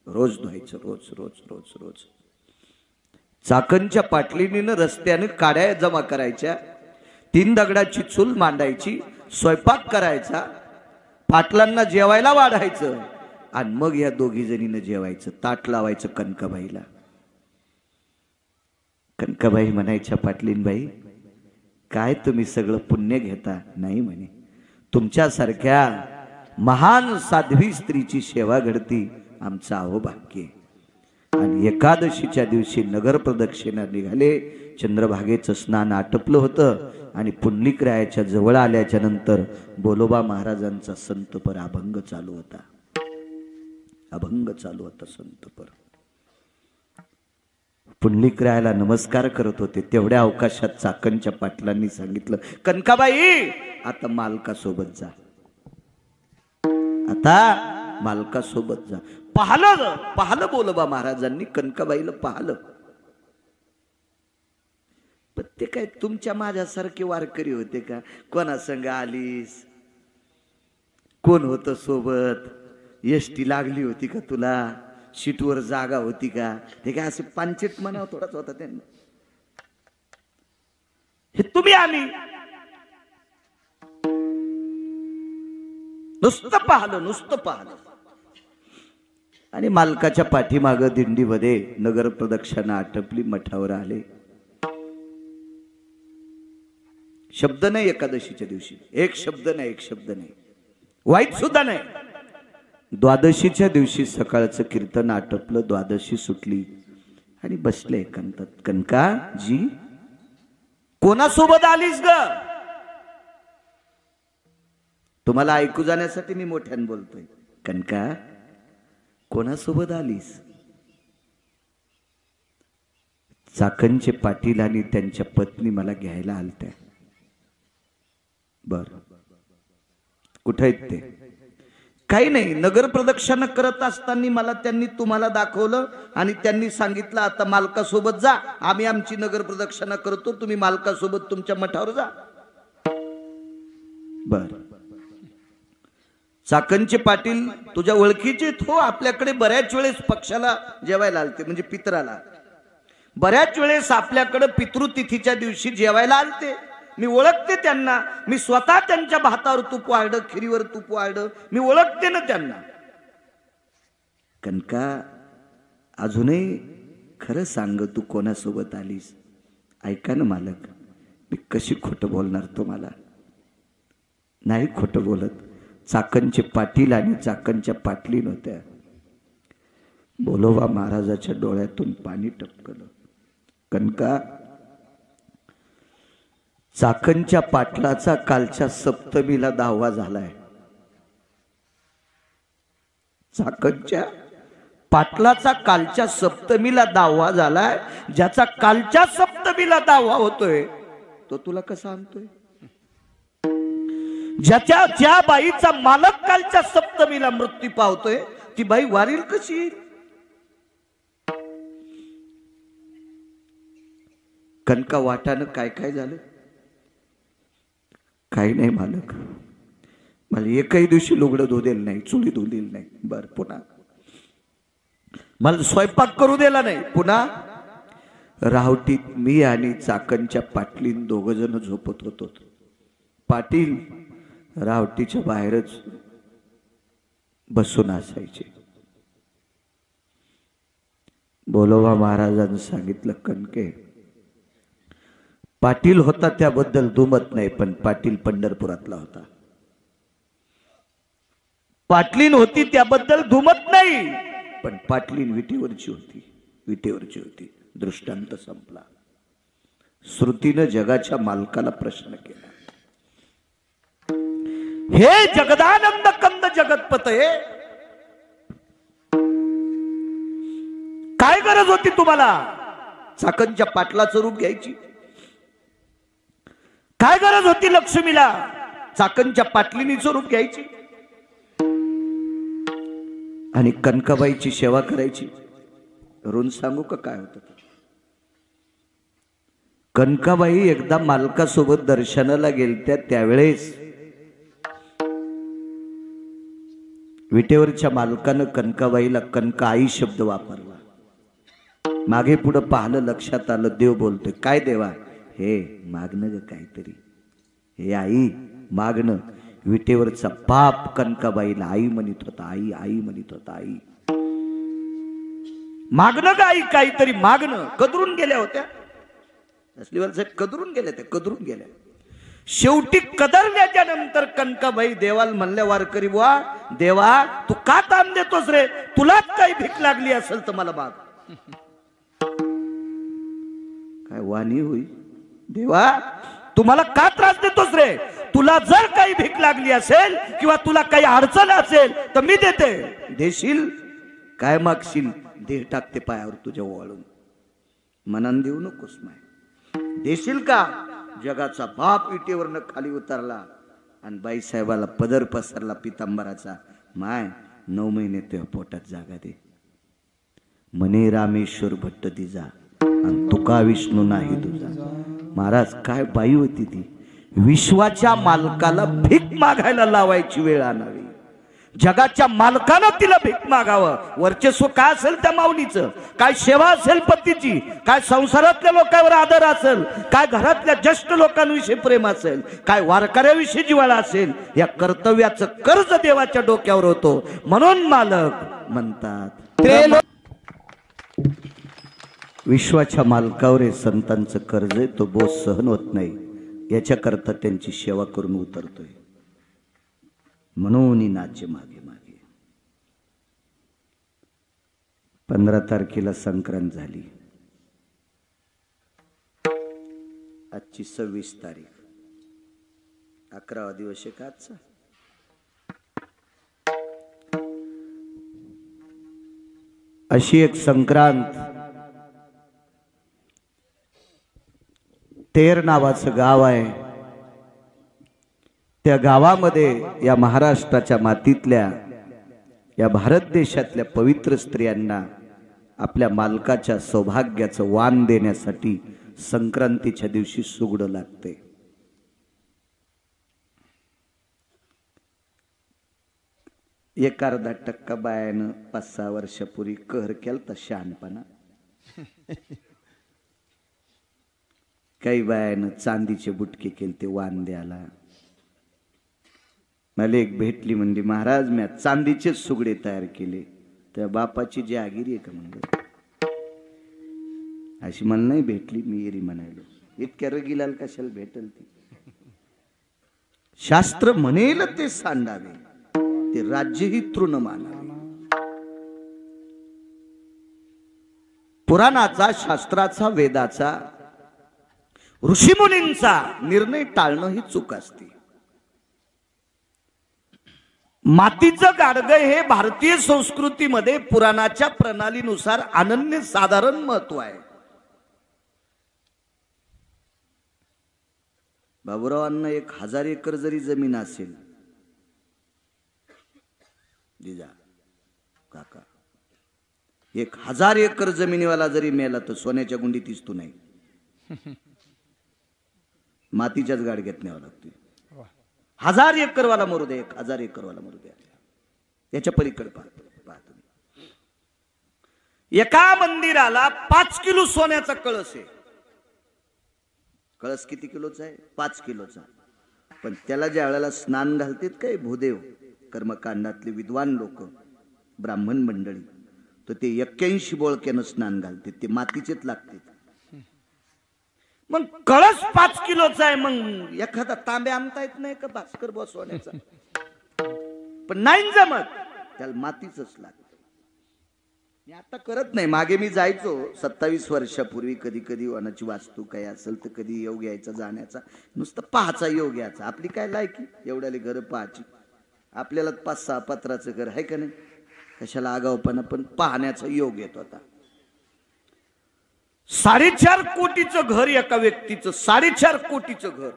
रोज धुवायचं, रोज रोज रोज रोज. चाकणच्या पाटलीने रस्त्याने काड्या जमा करायच्या, 3 दगडाची चूल मांडायची, स्वयंपाक करायचा, पाटलांना जेवायला वाढायचं आणि मग या दोघी जणीनं जेवायचं. ताट लावायचं कनकाबाईला. कनकाबाई म्हणायच्या, पाटलीनबाई काय तुम्ही सगळं पुण्य घेता? नाही म्हणे, तुमच्यासारख्या महान साध्वी स्त्रीची सेवा घडती आमचं अहोभाग्य. आणि एकादशीच्या दिवशी नगर प्रदक्षिणा निघाले. चंद्रभागेचं स्नान आटपलं होतं आणि पुंडलिकरायाच्या जवळ आल्याच्या नंतर बोलोबा महाराजांचा संतपर अभंग चालू होता. अभंग चालू होता संतपर. पुंडलिकरायाला नमस्कार करत होते. तेवढ्या अवकाशात चाकणच्या पाटलांनी सांगितलं, कनकाबाई आता मालकासोबत जा, आता मालकासोबत जा. पाहलं बोलोबा महाराजांनी कनकाबाईला पाहलं. पण ते काय तुमच्या माझ्यासारखे वारकरी होते का? कोणा संग आलीस? कोण होतं सोबत? एसटी लागली होती का तुला? सीटवर जागा होती का? हे काय असे पांचट म्हणावं थोडाच होता त्यांना. हे तुम्ही आम्ही नुसतं पाहलं. आणि मालकाच्या पाठीमाग दिंडीमध्ये नगर प्रदक्षिणा आटपली, मठावर आले. शब्द नाही एकादशीच्या दिवशी, एक शब्द नाही, वाईट सुद्धा नाही. द्वादशीच्या दिवशी सकाळचं कीर्तन आटपलं, द्वादशी सुटली आणि बसले एकांतात. कनकाजी कोणासोबत आलीस ग? तुम्हाला ऐकू जाण्यासाठी मी मोठ्याने बोलतोय. कनका कोणासोबत आलीस? चाकणचे पाटील आणि त्यांच्या पत्नी मला घ्यायला आलत्या. बर, कुठे आहेत ते? काही नाही, नगर प्रदक्षिणा करत असताना मला त्यांनी तुम्हाला दाखवलं आणि त्यांनी सांगितलं आता मालकासोबत जा, आम्ही आमची नगर प्रदक्षिणा करतो, तुम्ही मालकासोबत तुमच्या मठावर जा. बर. चाकणचे पाटील तुझ्या ओळखीचे हो, आपल्याकडे बऱ्याच वेळेस पक्षाला जेवायला आलते, म्हणजे पित्राला बऱ्याच वेळेस आपल्याकडे पितृतिथीच्या दिवशी जेवायला आलते. मी ओळखते त्यांना, मी स्वतः त्यांच्या भातावर तूप वाढलं, खिरीवर तूप वाढलं, मी ओळखते ना त्यांना. कनका अजूनही खरं सांग, तू कोणासोबत आलीस? ऐका ना मालक, मी कशी खोटं बोलणार तुम्हाला? नाही खोटं बोलत. चाकणचे पाटील आणि चाकणच्या पाटलीन होत्या. बोलोबा महाराजाच्या डोळ्यातून पाणी टपकलं. कनका, चाकणच्या पाटलाचा कालच्या सप्तमीला 10वा झालाय. चाकणच्या पाटलाचा कालच्या सप्तमीला 10वा झालाय. ज्याचा कालच्या सप्तमीला 10वा होतोय तो तुला कसा आणतोय? ज्या बाईचा मालक कालच्या सप्तमीला मृत्यू पावतोय ती बाई वारील कशी येईल? कनका वाटानं काय काय झालं? काही नाही मालक, मला एकही दिवशी लुगडं धुदेल नाही, चुली धुदेल नाही. बर, पुन्हा मला स्वयंपाक करू दिला नाही. पुन्हा रावटीत मी आणि चाकणच्या पाटलीन 2 जण झोपत होतो. पाटील रावटीच्या बाहेरच बसून असायचे. बोलोबा महाराजांनी सांगितलं, कणके पाटील होता त्याबद्दल दुमत नाही, पण पाटील पंढरपुरातला होता. पाटलीन होती त्याबद्दल दुमत नाही, पण पाटलीन विटेवरची होती, विटेवरची होती. दृष्टांत संपला. श्रुतीनं जगाच्या मालकाला प्रश्न केला, हे जगदानंद कंद जगतपतये, काय गरज होती तुम्हाला चाकणच्या पाटलाचं रूप घ्यायची? काय गरज होती लक्ष्मीला चाकणच्या पाटलिनीचं रूप घ्यायची आणि कनकाबाईची सेवा करायची? ऋण सांगू का काय होतं? कनकाबाई एकदा मालकासोबत दर्शनाला गेलत्या, त्यावेळेस विटेवरच्या मालकानं कनकाबाईला कनकाई शब्द वापरला. मागे पुढे पाहिलं, लक्षात आलं, देव बोलतोय. काय देवा? हे मागणं ग काहीतरी, हे आई मागणं. विटेवरचा बाप कनकाबाईला आई म्हणत होता, आई आई म्हणत होता, आई मागणं ग आई, काहीतरी मागणं. कदरून गेल्या होत्या असलीवर साहेब, कदरून गेल्या त्या, कदरून गेल्या. शेवटी कदरल्याच्या नंतर कनकाबाई देवाला म्हणल्या, वारकरी बुवा, देवा तू का ताण देतोस रे? तुलाच काही भीक लागली असेल तर मला माग. काय वाणी होई? देवा तुम्हाला का त्रास देतोस रे? तुला जर काही भीक लागली असेल किंवा तुला काही अडचण असेल तर मी देते. देशील? काय मागशील? देह टाकते पायावर तुझ्या वळून. मनान देऊ नकोस माय. देशील का? जगाचा बाप विटेवरनं खाली उतरला आणि बाईसाहेबाला पदर पसरला पितांबराचा. माय 9 महिने तुझ्या पोटात जागा दे. मने रामेश्वर भट्ट दिजा आणि तुका विष्णू नाही तुझा. महाराज काय बाई होती ती! विश्वाच्या मालकाला भीक मागायला लावायची वेळ आणावी. जगाच्या मालकानं तिला भीक मागावं. वर्चस्व काय असेल त्या माऊलीचं, काय सेवा असेल पतीची, काय संसारातल्या लोकांवर आदर असेल, काय घरातल्या ज्येष्ठ लोकांविषयी प्रेम असेल, काय वारकऱ्याविषयी जिव्हाळा असेल, या कर्तव्याचं कर्ज देवाच्या डोक्यावर होतो. म्हणून मालक म्हणतात, विश्वाच्या मालकावर हे संतांचं कर्ज आहे, तो बोझ सहन होत नाही, याच्याकरता त्यांची सेवा करून उतरतोय. म्हणून नाचे मागे मागे. 15 तारखेला संक्रांत झाली. आजची 26 तारीख, 11वा दिवस आहे का आजचा? अशी एक संक्रांत. तेर नावाचं गाव आहे. त्या गावामध्ये या महाराष्ट्राच्या मातीतल्या या भारत देशातल्या पवित्र स्त्रियांना आपल्या मालकाच्या सौभाग्याचं वाण देण्यासाठी संक्रांतीच्या दिवशी सुगडं लागते. एक अर्धा टक्का बायानं 5-6 वर्षापूर्वी कहर केलता शहाणपणा. काही बायानं चांदीचे बुटके केले ते वाण द्यायला. मला एक भेटली म्हणली, महाराज मी चांदीचे सुगडे तयार केले. त्या बापाची जहागिरी आहे का म्हणलं. अशी मला नाही भेटली, मी एरी म्हणायलो. इतक्या रगीलाल कशाला भेटल ती. शास्त्र म्हणेल ते सांडावे, ते राज्यही तृण मानावे. पुराणाचा, शास्त्राचा, वेदाचा, ऋषीमुनींचा निर्णय टाळणं ही चूक असते. मातीचं गाडगं हे भारतीय संस्कृतीमध्ये पुराणाच्या प्रणालीनुसार अनन्य साधारण महत्व आहे. बाबूरावांना 1000 एकर जरी जमीन असेल, जिजा काका 1000 एकर जमिनीवाला जरी मेला तर सोन्याच्या गुंडीत दिसतो नाही, मातीच्याच गाडग्यात न्यावं लागते. 1000 एकर वाला मरू द्या, 1000 एकर वाला मरू द्या, याच्या पलीकडे पाहतो. एका मंदिराला 5 किलो सोन्याचा कळस आहे. कळस किती किलोचा आहे? 5 किलोचा. पण त्याला ज्या वेळेला स्नान घालतात काय भूदेव, कर्मकांडातले विद्वान लोक, ब्राह्मण मंडळी, तर ते 81 बोळक्यानं स्नान घालतात. ते मातीचेच लागतात. मग कळस 5 किलोचा आहे, मग एखादा तांब्या आणता येत नाही का भास्कर बसवण्याचा? पण नाही जमत, त्याला मातीच लागत. मी आता करत नाही. मागे मी जायचो 27 वर्षापूर्वी. कधी कधी वनाची वास्तू काय असेल तर कधी योग यायचा जाण्याचा, नुसतं पाहायचा योग यायचा. आपली काय लायकी एवढ्याले घर पाहायची. आपल्याला 5-6 पत्राचं घर आहे का नाही, कशाला आगावपणा. पण पाहण्याचा योग येत होता. 4.5 कोटीचं घर एका व्यक्तीचं, 4.5 कोटीचं घर.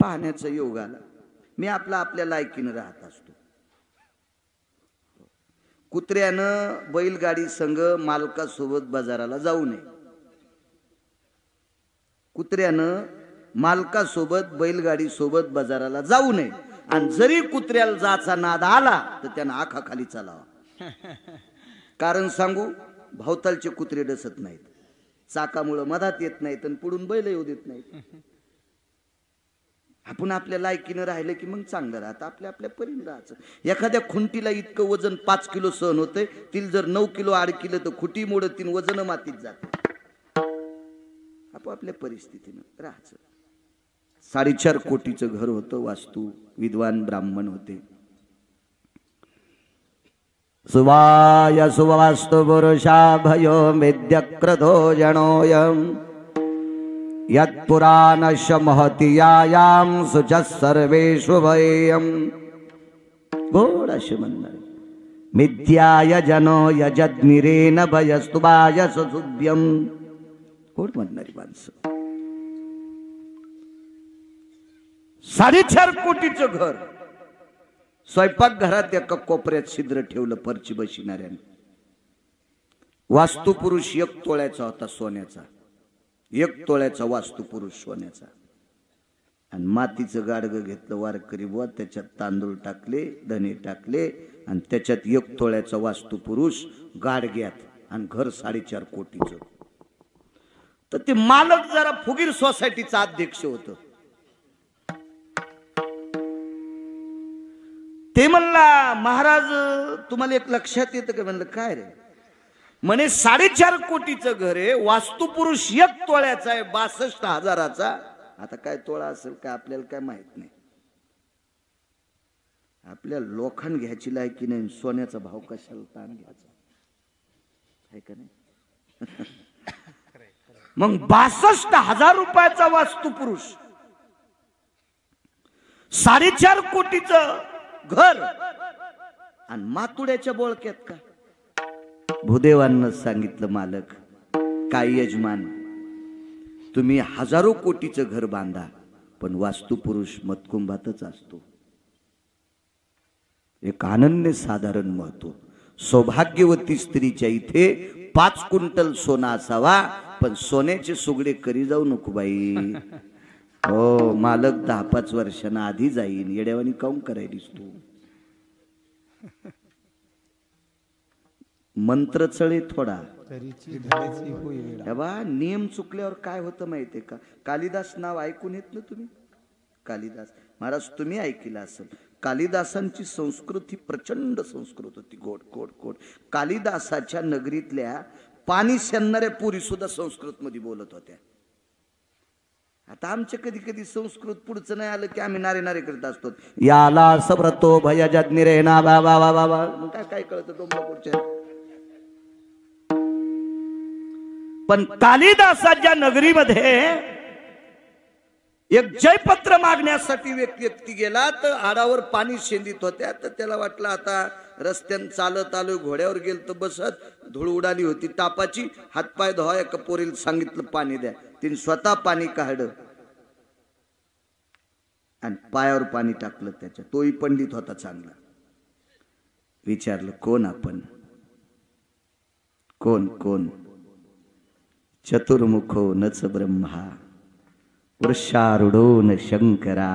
पाहण्याचा योग आला. मी आपल्या लायकीनं राहत असतो. कुत्र्यानं बैलगाडी संघ मालकासोबत बाजाराला जाऊ नये. कुत्र्यानं मालकासोबत बैलगाडी सोबत बाजाराला जाऊ नये. आणि जरी कुत्र्याला जाचा नाद आला तर त्यानं आखा खाली चालावा. कारण सांगू, भवतालचे कुत्रे डसत नाहीत, चाकामुळं मधात येत नाहीत आणि पुढून बैल येऊ देत नाहीत. आपण आपल्या लायकीनं राहिलं की मग चांगलं राहतं. आपल्या परीनं राहायचं. एखाद्या खुंटीला इतकं वजन 5 किलो सहन होतंय, तिला जर 9 किलो अडकिलं तर खुटी मोडत, तीन वजन मातीत जात. आपापल्या परिस्थितीनं राहायचं. 4.5 कोटीचं घर होतं. वास्तू विद्वान ब्राह्मण होते. सुवाय सुवास्तु पुरुषा भयो मेद्यक्रधो जनोयम यत्पुराणश्च महतीयायां सुचः सर्वेषु भयेयं. गोड असे म्हणणार. मिथ्याय जनो यजद्मिरेन भयस्तु बायस सुभ्यम. गोड म्हणणारी माणसं. 4.5 कोटीचं घर. स्वयंपाक घरात एका कोपऱ्यात छिद्र ठेवलं फरची बशिणाऱ्याने. वास्तुपुरुष 1 तोळ्याचा होता सोन्याचा. 1 तोळ्याचा वास्तुपुरुष सोन्याचा. आणि मातीचं गाडगं घेतलं वारकरी बुवा, त्याच्यात तांदूळ टाकले, धने टाकले, आणि त्याच्यात 1 तोळ्याचा वास्तुपुरुष गाडग्यात. आणि घर 4.5 कोटीचं. तर ते मालक जरा फुगीर सोसायटीचा अध्यक्ष होतं. ते म्हणला, महाराज तुम्हाला एक लक्षात येतं का? म्हणलं काय रे? म्हणे 4.5 कोटीचं घर आहे, वास्तुपुरुष 1 तोळ्याचा आहे, 62,000चा. आता काय तोळा असेल काय आपल्याला काय माहित नाही. आपल्या लोखंड घ्यायची लायकी नाही, सोन्याचा भाव कशाला ताण घ्यायचा आहे का नाही. मग 62,000 रुपयाचा वास्तुपुरुष, 4.5 कोटीचं घर आणि मातुड्याच्या बोळक्यात का? भूदेवांना सांगितलं, मालक काय यजमान, तुम्ही 1000 कोटीचं घर बांधा, पण वास्तुपुरुष मतकुंभातच असतो. एक अनन्य साधारण महत्व. सौभाग्यवती स्त्रीच्या इथे 5 क्विंटल सोना असावा, पण सोन्याचे सुगडे करी जाऊ नको बाई. हो, मालक 10-5 वर्षांना आधी जाईन. येड्यावानी काऊन करायलीस तू? मंत्र चळे थोडा. नियम चुकल्यावर काय होतं माहितीये का? कालिदास नाव ऐकून येत ना तुम्ही? कालिदास महाराज तुम्ही ऐकलं असेल. कालिदासांची संस्कृती प्रचंड संस्कृत होती, गोड गोड गोड. कालिदासाच्या नगरीतल्या पाणी शेणणाऱ्या पुरी सुद्धा संस्कृत मध्ये बोलत होत्या. आता आमच्या कधी कधी संस्कृत पुढचं नाही आलं की आम्ही नारे नारे करत असतो. याला सब्रतो भयजज्ञिरे ना बाबा बाबा बाबा. काय कळतं डोंबा पुढच्या. पण कालिदासाच्या नगरीमध्ये एक जयपत्र मागण्यासाठी व्यक्ती गेला, तर आडावर पाणी शेंदीत होत्या. तर त्याला वाटलं आता रस्त्यानं चालत आलो, घोड्यावर गेल तर बसत, धूळ उडाली होती तापाची, हातपाय धुवा. एका पोरीला सांगितलं पाणी द्या. तिने स्वतः पाणी काढलं आणि पायावर पाणी टाकलं त्याच्या. तोही पंडित होता चांगला. विचारलं कोण आपण? कोण कोण? चतुर्मुखो नच ब्रह्मा वृषारूढो न शंकरा.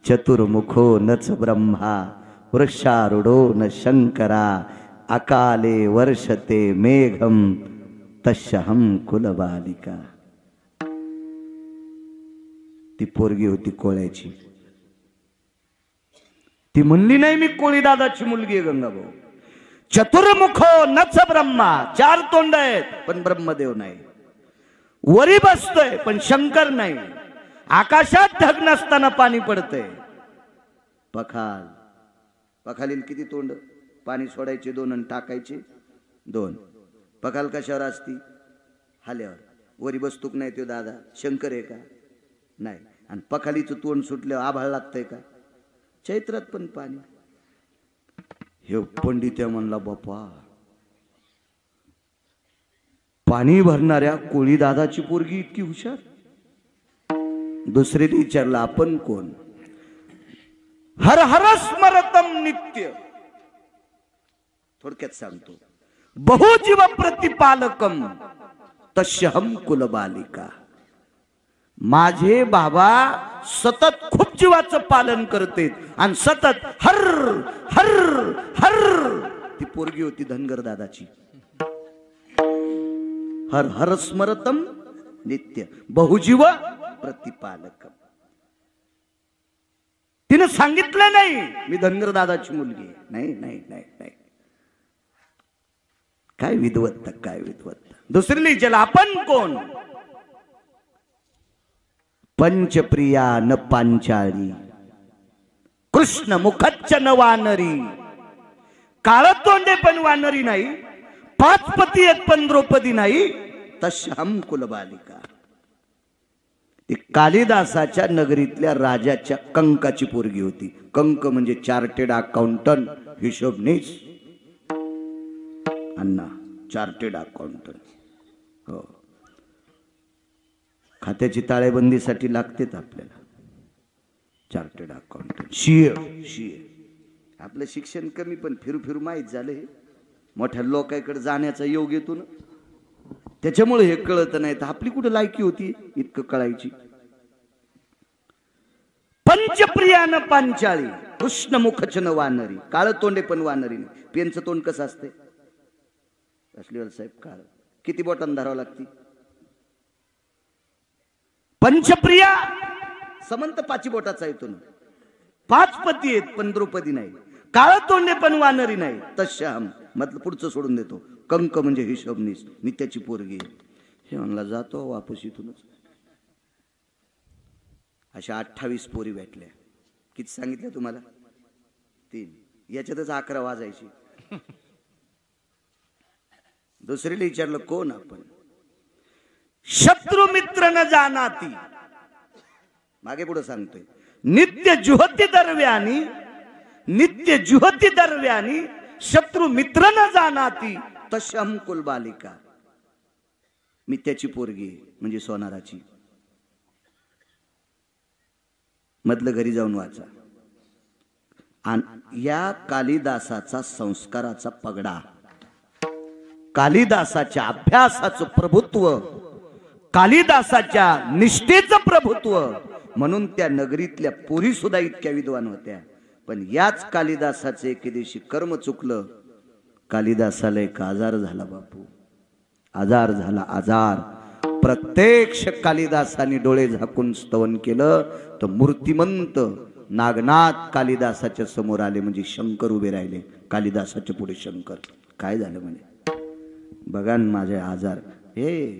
चतुर्मुखो नच ब्रह्मा वृषारूढो न शंकरा. अकाले वर्षते मेघम तस्यहम कुलबालिका. ती पोरगी होती कोळ्याची. ती म्हणली नाही मी कोळी दादाची मुलगी आहे गंगाभाऊ. चतुर्मुखो नच ब्रह्मा, 4 तोंड आहेत पण ब्रह्मदेव नाही. वरी बसतोय पण शंकर नाही. आकाशात ढग नसताना पाणी पडतंय. पखाल, पखालील किती तोंड? पाणी सोडायचे 2 आणि टाकायचे 2. पखाल कशावर असती? हाल्यावर. वरी बसतूक नाही तो दादा शंकर आहे का? नाही. आणि पखालीचं तोंड सुटल्यावर आभाळ लागतंय का? चैत्रात पण पाणी. हे पंडित म्हणला बापा, पाणी भरणाऱ्या कोळी दादाची पोरगी इतकी हुशार. दुसरीने विचारलं आपण कोण? हर हर स्मरतम नित्य. थोडक्यात सांगतो. बहुजीव प्रतिपालकम तस्यहम कुलबालिका. माझे बाबा सतत खूप जीवाचं पालन करते आणि सतत हर हर हर. ती पोरगी होती धनगर दादाची. हर हर स्मरतम नित्य बहुजीव प्रतिपालक. तिने सांगितलं नाही मी धनगर दादाची मुलगी. नाही नाही नाही नाही. काय विद्वत्ता, काय विद्वत्ता. दुसरीला विचारलं आपण कोण? पंचप्रिया न पांचाळी कृष्ण मुखच्च न वानरी. काळ तोंडे पण वानरी नाही. 5 पती आहेत पण द्रौपदी नाही. तस्यहम कुलबालिका. ती कालिदासाच्या नगरीतल्या राजाच्या कंकाची पोरगी होती. कंक म्हणजे चार्टेड अकाउंटंट, हिशोबनीस. अण्णा चार्टेड अकाउंटंट. हो, खात्याची ताळेबंदीसाठी लागतेच आपल्याला चार्टेड अकाउंटंट. सीए. आपलं शिक्षण कमी पण फिरू फिरू माहीत झालं. हे मोठ्या लोकांकडे जाण्याचा योग येतो ना, त्याच्यामुळे हे कळत नाही. तर आपली कुठे लायकी होती इतकं कळायची. पंचप्रियान पांचाळी कृष्ण मुखच न वानरी. काळ तोंडे पण वानरी नाही. पेनचं तोंड कसं असते? असलीवाल साहेब काळ. किती बोटांना धरावं लागती? पंचप्रिया समंत 5 बोटाचा येतो ना. 5 पती आहेत पण द्रौपदी नाही. काळ तोंडे पण वानरी नाही. तस्याहम मतलब पुढचं सोडून देतो. कंक म्हणजे हिशोबनीस, मी त्याची पोरगी. हे म्हणला जातो वापस इथूनच. अशा 28 पोरी भेटल्या. किती सांगितल्या तुम्हाला? 3. याच्यातच 11 वाजायची. दुसरीला विचारलं कोण आपण? शत्रु मित्र न जानाती. मागे पुढे सांगतोय. नित्य जुहती दरव्यानी, नित्य जुहती दरव्यानी शत्रु मित्र न जानाती तस्यहम कुलबालिका. मी त्याची पोरगी म्हणजे सोनाराची. मधलं घरी जाऊन वाचा. आणि या कालिदासाचा संस्काराचा पगडा, कालिदासाच्या अभ्यासाचं प्रभुत्व, कालिदासाच्या निष्ठेचं प्रभुत्व, म्हणून त्या नगरीतल्या पोरी सुद्धा इतक्या विद्वान होत्या. पण याच कालिदासाचं एके दिवशी कर्म चुकलं. कालिदासाला एक आजार झाला बापू, आजार झाला, आजार. प्रत्यक्ष कालिदासाने डोळे झाकून स्तवन केलं तर मूर्तिमंत नागनाथ कालिदासाच्या समोर आले. म्हणजे शंकर उभे राहिले कालिदासाच्या पुढे. शंकर काय झालं म्हणे, बघा माझे आजार. हे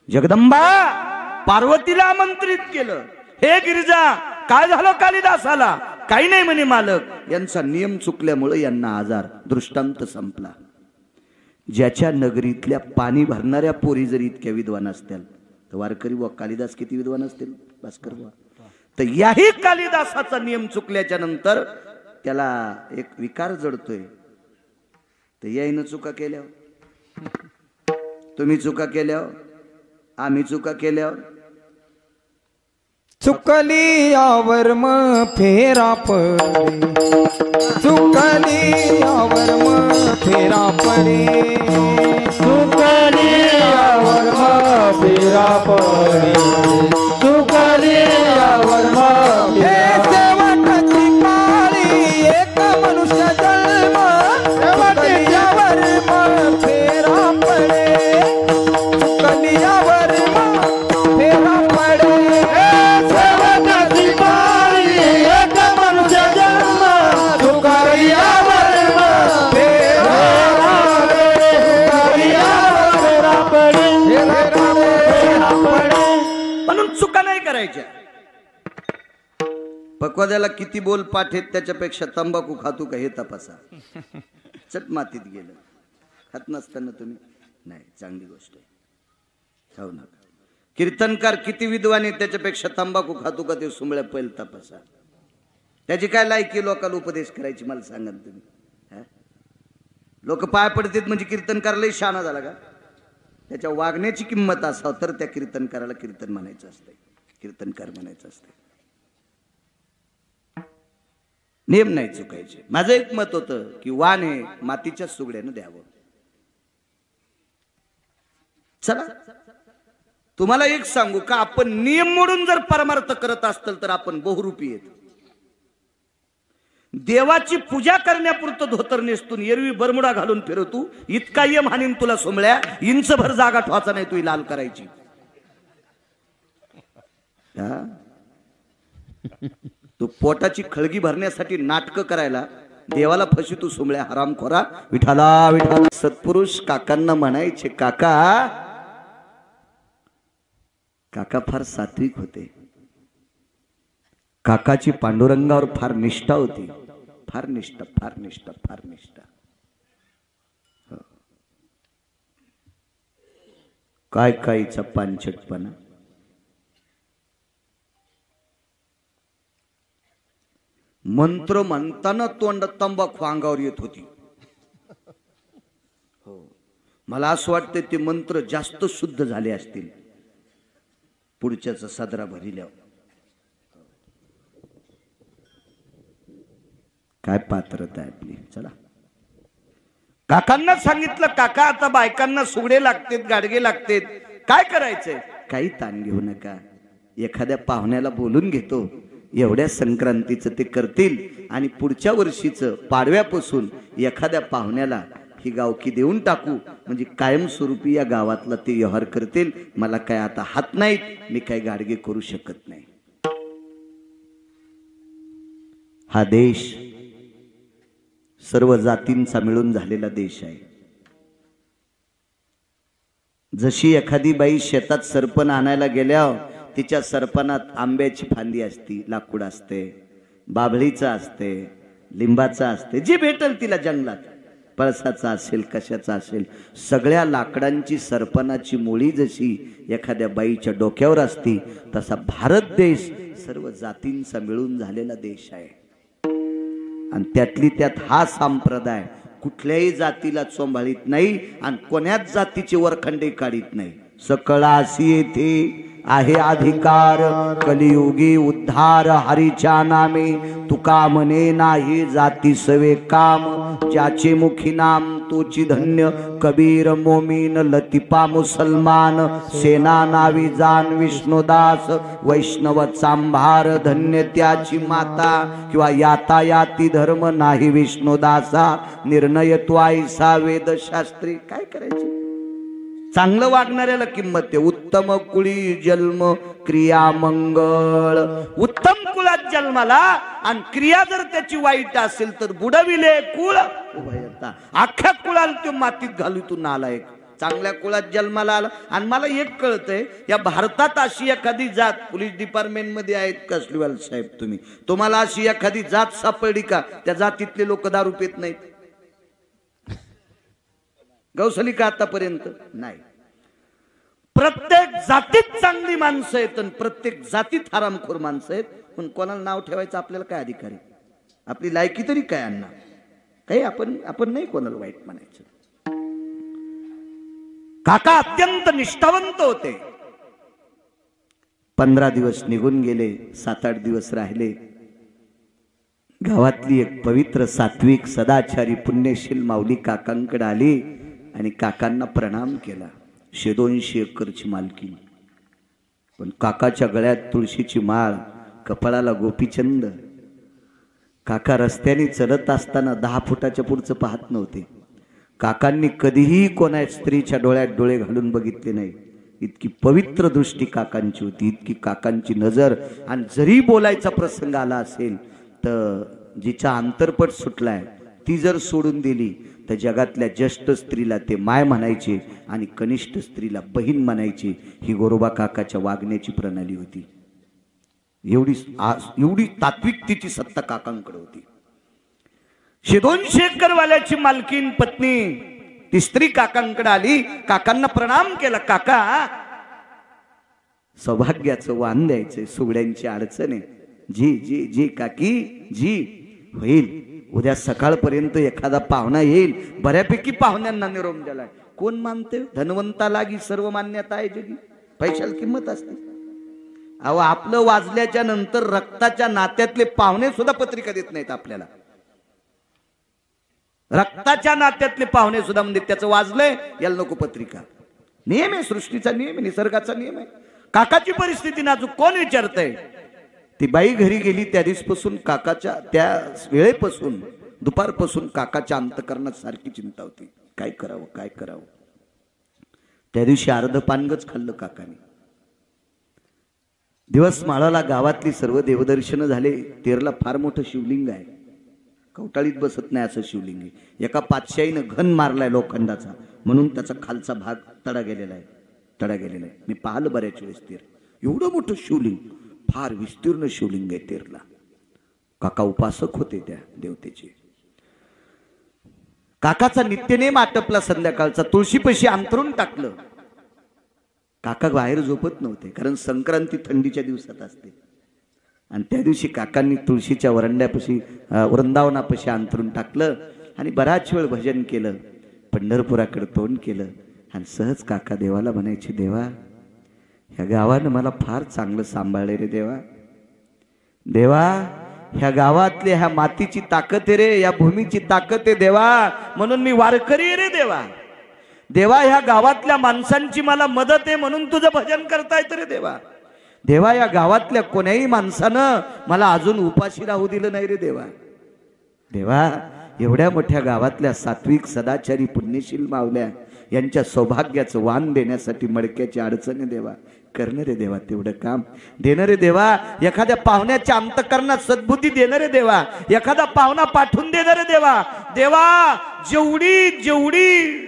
जगदंबा पार्वतीला आमंत्रित केलं, हे गिरिजा काय झालं कालिदासाला? काही नाही म्हणे मालक, यांचा नियम चुकल्यामुळे यांना आजार. दृष्टांत संपला. ज्याच्या नगरीतल्या पाणी भरणाऱ्या पोरी जरी इतक्या विद्वान असतील तर वारकरी व कालिदास किती विद्वान असतील भास्कर वा. तर याही कालिदासाचा नियम चुकल्याच्या नंतर त्याला एक विकार जडतोय. तर याईनं चुका केल्यावर, तुम्ही चुका केल्यावर, आम्ही चुका केल्यावर, चुकली यावर मग फेरा पडे, चुकली यावर मग फेरा पडे, चुकली यावर मग फेरा पडे, चुकली यावर मग शेवटची पाळी एक मनुष्य जन्म, चुकली यावर मग फेरा पडे, चुकली यावर मग फेरा पडे. म्हणून चुका नाही करायच्या. पक्वाद्याला किती बोल पाठ आहेत त्याच्यापेक्षा तंबाखू खातो का हे तपासा. चट मातीत गेलं. खात नसताना तुम्ही नाही, चांगली गोष्ट आहे, खाऊ नका. कीर्तनकार किती विद्वान आहेत त्याच्यापेक्षा तंबाखू खातो का ते सुंबळ्या पहिल तपासा. त्याची काय लायकी लोकांना उपदेश करायची मला सांगा तुम्ही. लोक पाय पडतात म्हणजे कीर्तनकार लय शहाणा झाला का? त्याच्या वागण्याची किंमत असावं तर त्या कीर्तनकाराला कीर्तन म्हणायचं असतंय, कीर्तनकार म्हणायचं असतंय. नियम नाही चुकायचे. माझं एक मत होतं की वाण हे मातीच्या सुगड्यानं द्यावं. चला तुम्हाला एक सांगू का, आपण नियम मोडून जर परमार्थ करत असतील तर आपण बहुरूपी येत. देवाची पूजा करण्यापुरतं धोतर नेसतून एरवी बरमुडा घालून फिरवतू, इतका यम हानीन तुला सोमळ्या, इंचभर जागा ठोचा नाही तू लाल करायची. तू पोटाची खळगी भरण्यासाठी नाटक करायला देवाला फशी तू सोमळ्या हरामखोरा. विठाला विठाला. सत्पुरुष काकांना म्हणायचे, काका काका फार सात्विक होते. काकाची पांडुरंगावर फार निष्ठा होती. फार निष्ठा, फार निष्ठा, फार निष्ठा. काय कायचा पानचटपणा. मंत्र म्हणताना तोंड तंबाखू अंगावर येत होती. हो, मला असं वाटतं ते मंत्र जास्त शुद्ध झाले असतील पुढच्याचा सदरा भरिल्यावर. काय पात्रता आहे आपली. चला काकांना सांगितलं, काका आता बायकांना सुगडे लागतेत, गाडगे लागतेत, काय करायचंय? काही ताण घेऊ नका, एखाद्या पाहुण्याला बोलून घेतो, एवढ्या संक्रांतीचं ते करतील आणि पुढच्या वर्षीचं पाडव्यापासून एखाद्या पाहुण्याला ही गावकी देऊन टाकू, म्हणजे कायमस्वरूपी या गावातला ते व्यवहार करतील. मला काय आता हात नाहीत, मी काय गाडगे करू शकत नाही. हा देश सर्व जातींचा मिळून झालेला देश आहे. जशी एखादी बाई शेतात सरपण आणायला गेल्यावर तिच्या सरपणात आंब्याची फांदी असती, लाकूड असते, बाभळीचं असते, लिंबाचं असते, जे भेटल तिला जंगलात, पळसाचा असेल, कशाचा असेल, सगळ्या लाकडांची सरपणाची मुळी जशी एखाद्या बाईच्या डोक्यावर असती, तसा भारत देश सर्व जातींचा मिळून झालेला देश आहे. आणि त्यातली त्यात हा संप्रदाय कुठल्याही जातीला चोंभाळीत नाही आणि कोण्याच जातीचे वरखंडे काढीत नाही. सकळासी येथे आहे अधिकार कलियुगी उद्धार हरीच्या नामे तुका म्हणे नाही जाती सवे काम ज्याचे मुखी नाम तोची धन्य कबीर मोमीन लतिपा मुसलमान सेना नावी जान विष्णुदास वैष्णव चांभार धन्य त्याची माता किंवा यातायाती धर्म नाही विष्णुदासा निर्णय त्वाईसा वेदशास्त्री काय करायचे चांगलं वागणाऱ्याला किंमत आहे उत्तम कुळी जन्म क्रिया मंगळ उत्तम कुळात जन्माला आणि क्रिया जर त्याची वाईट असेल तर बुडविले कुळ उभयता अख्ख्या कुळाला तो मातीत घालू तू नालायक चांगल्या कुळात जन्माला आला आणि मला एक कळतंय या भारतात अशी एखादी जात पोलीस डिपार्टमेंट मध्ये आहेत कसलीवाल साहेब तुम्ही तुम्हाला अशी एखादी जात सापडली का त्या जातीतले लोक दारू पित नाहीत गौसली का आतापर्यंत नाही प्रत्येक जातीत चांगली माणसं आहेत आणि प्रत्येक जातीत हरामखोर माणसं आहेत पण कोणाला नाव ठेवायचं आपल्याला काय अधिकार आहे आपली लायकी तरी काय अण्णा काही आपण नाही कोणाला वाईट म्हणायचं काका अत्यंत निष्ठावंत होते 15 दिवस निघून गेले 7-8 दिवस राहिले गावातली एक पवित्र सात्विक सदाचारी पुण्यशील माऊली काकांकडे आली आणि काकांना प्रणाम केला 100-200 एकरची मालकी पण काकाच्या गळ्यात तुळशीची माळ कपाळाला गोपीचंद काका रस्त्याने चलत असताना 10 फुटाच्या पुढचं पाहत नव्हते काकांनी कधीही कोणा स्त्रीच्या डोळ्यात डोळे घालून बघितले नाही इतकी पवित्र दृष्टी काकांची होती इतकी काकांची नजर आणि जरी बोलायचा प्रसंग आला असेल तर जिचा अंतरपट सुटलाय ती जर सोडून दिली तर जगातल्या ज्येष्ठ स्त्रीला ते माय म्हणायचे आणि कनिष्ठ स्त्रीला बहीण म्हणायचे ही गोरोबा काकाच्या वागण्याची प्रणाली होती एवढी तात्विकतेची सत्ता काकांकडे होती 100-200 एकरवाल्याची मालकीन पत्नी ती स्त्री काकांकडे आली काकांना प्रणाम केला काका सौभाग्याचं वाण द्यायचंय सुगड्यांची अडचण आहे जी जी जी काकी जी होईल उद्या सकाळपर्यंत एखादा पाहुणा येईल बऱ्यापैकी पाहुण्यांना निरोप दिलाय कोण मानते धनवंता लागी सर्व मान्यता आहे जगी पैशाला किंमत असते अहो आपलं वाजल्याच्या नंतर रक्ताच्या नात्यातले पाहुणे सुद्धा पत्रिका देत नाहीत आपल्याला रक्ताच्या नात्यातले पाहुणे सुद्धा म्हणजे त्याचं वाजलंय याला नको पत्रिका नियम आहे सृष्टीचा नियम आहे निसर्गाचा नियम आहे काकाची परिस्थिती नाजूक कोण विचारतंय ती बाई घरी गेली त्या दिवसपासून काकाच्या त्या वेळेपासून दुपारपासून काकाच्या अंतकरणात सारखी चिंता होती काय करावं त्या दिवशी अर्ध पानगच खाल्लं काकाने दिवस माळाला गावातली सर्व देवदर्शन झाले तेरला फार मोठं शिवलिंग आहे कवटाळीत बसत नाही असं शिवलिंग आहे एका पातशाहीनं घन मारलाय लोखंडाचा म्हणून त्याचा खालचा भाग तडा गेलेला आहे मी पाहिलं बऱ्याच वेळेस तेर एवढं मोठं शिवलिंग फार विस्तीर्ण शिवलिंग आहे तेरला काका उपासक होते त्या देवतेचे काकाचा नित्यनेम आटपला संध्याकाळचा तुळशीपाशी अंतरून टाकलं काका बाहेर झोपत नव्हते कारण संक्रांती थंडीच्या दिवसात असते आणि त्या दिवशी काकांनी तुळशीच्या वरंड्यापाशी वृंदावनापाशी अंतरून टाकलं आणि बराच वेळ भजन केलं पंढरपुराकडे तोंड केलं आणि सहज काका देवाला म्हणायचे देवा ह्या गावानं मला फार चांगलं सांभाळले रे देवा देवा ह्या गावातले ह्या मातीची ताकद आहे रे या भूमीची ताकद आहे देवा म्हणून मी वारकरी रे देवा देवा ह्या गावातल्या माणसांची मला मदत आहे म्हणून तुझं भजन करता येतं रे देवा देवा या गावातल्या कोण्याही माणसानं मला अजून उपाशी राहू दिलं नाही रे देवा देवा एवढ्या मोठ्या गावातल्या सात्विक सदाचारी पुण्यशील मावल्या यांच्या सौभाग्याचं वाण देण्यासाठी मडक्याची अडचणी देवा करणं रे देवा तेवढं काम देणं रे देवा एखाद्या पाहुण्याच्या अंतकरणात सद्बुद्धी देणं रे देवा एखादा पाहुणा पाठवून देणं रे देवा देवा जेवढी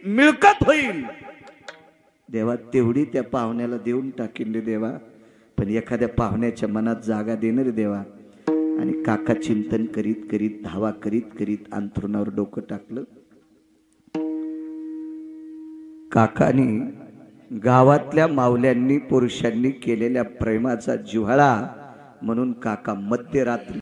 मिळकत होईल देवा तेवढी त्या पाहुण्याला देऊन टाकीन रे देवा पण एखाद्या पाहुण्याच्या मनात जागा देणं रे देवा आणि काका चिंतन करीत करीत धावा करीत अंथरुणावर डोकं टाकलं काकानी गावातल्या मावल्यांनी पुरुषांनी केलेल्या प्रेमाचा जिव्हाळा म्हणून काका मध्यरात्री